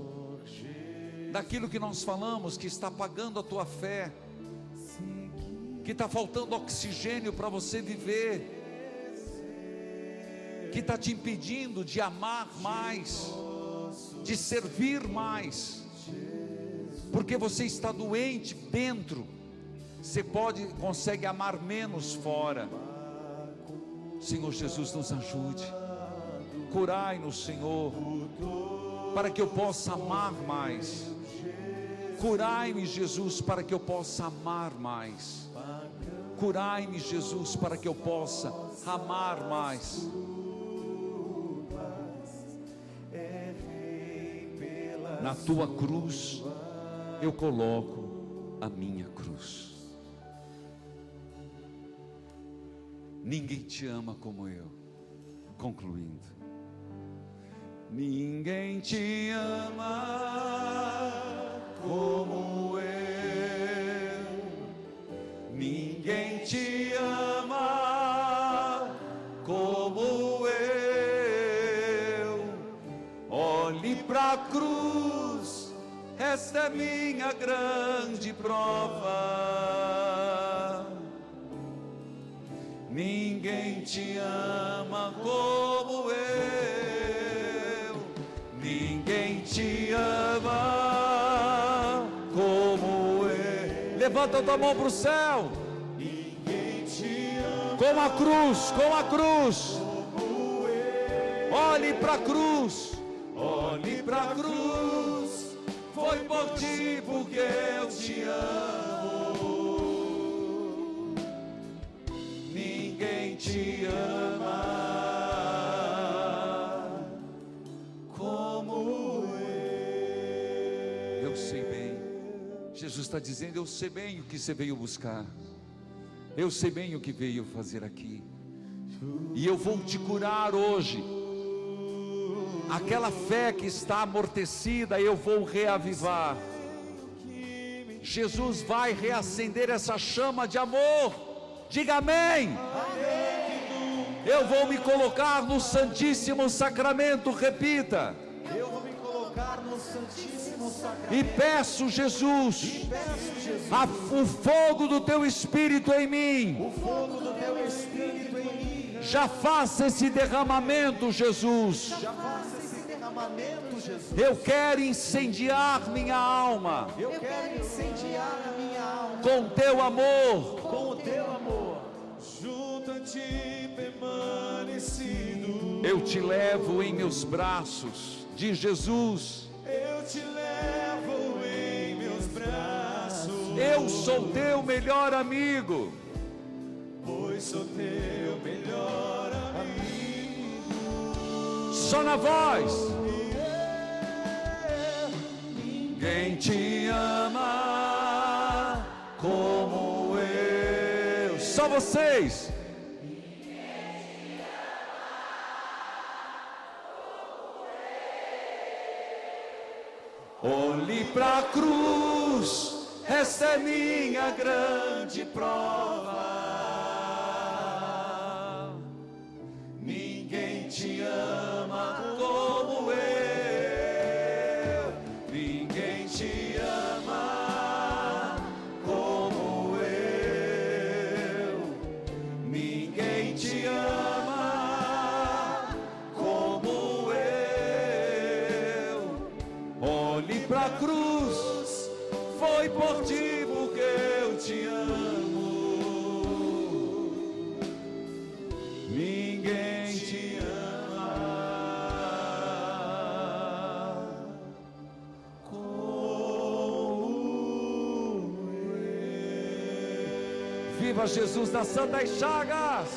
Speaker 1: Daquilo que nós falamos, que está apagando a tua fé, que está faltando oxigênio para você viver, que está te impedindo de amar mais, de servir mais, porque você está doente dentro. Você consegue amar menos fora. Senhor Jesus, nos ajude. Curai-nos, Senhor, para que eu possa amar mais. Curai-me, Jesus, para que eu possa amar mais. Curai-me, Jesus, para que eu possa amar mais. Na tua cruz eu coloco a minha cruz. Ninguém te ama como eu. Concluindo, ninguém te ama como eu. Ninguém te ama como eu. Olhe para a cruz, esta é minha grande prova. Ninguém te ama como eu. Ninguém te ama como eu. Levanta a tua mão para o céu.
Speaker 2: Ninguém te ama
Speaker 1: Com a cruz, com a cruz.
Speaker 2: como eu.
Speaker 1: Olhe para a cruz. Olhe para a cruz. Foi por ti porque eu te amo. Ninguém te ama como sei bem. Jesus está dizendo: eu sei bem o que você veio buscar, eu sei bem o que veio fazer aqui, e eu vou te curar hoje. Aquela fé que está amortecida, eu vou reavivar. Jesus vai reacender essa chama de amor. Diga amém. Eu vou me colocar no Santíssimo Sacramento. Repita.
Speaker 3: Eu vou me colocar no Santíssimo Sacramento.
Speaker 1: E peço, Jesus, o fogo do teu Espírito em mim.
Speaker 3: O fogo do teu Espírito em mim.
Speaker 1: Já faça esse derramamento, Jesus.
Speaker 3: Já faça esse derramamento, Jesus.
Speaker 1: Eu quero incendiar minha alma
Speaker 3: Eu quero incendiar a minha alma
Speaker 1: com teu amor.
Speaker 3: com o teu amor. Junto a ti permanecido.
Speaker 1: Eu te levo em meus braços, de Jesus.
Speaker 3: Eu te levo em meus braços.
Speaker 1: Eu sou teu melhor amigo.
Speaker 3: Pois sou teu melhor amigo.
Speaker 1: Só na voz. Ninguém te ama como eu. Só vocês. Olhe pra cruz, essa é minha grande prova. Ninguém te ama como eu. Ninguém te ama como eu. Ninguém te ama como eu. Olhe pra cruz, foi por ti porque eu te amo. Ninguém te ama como eu. Viva Jesus das Santas Chagas!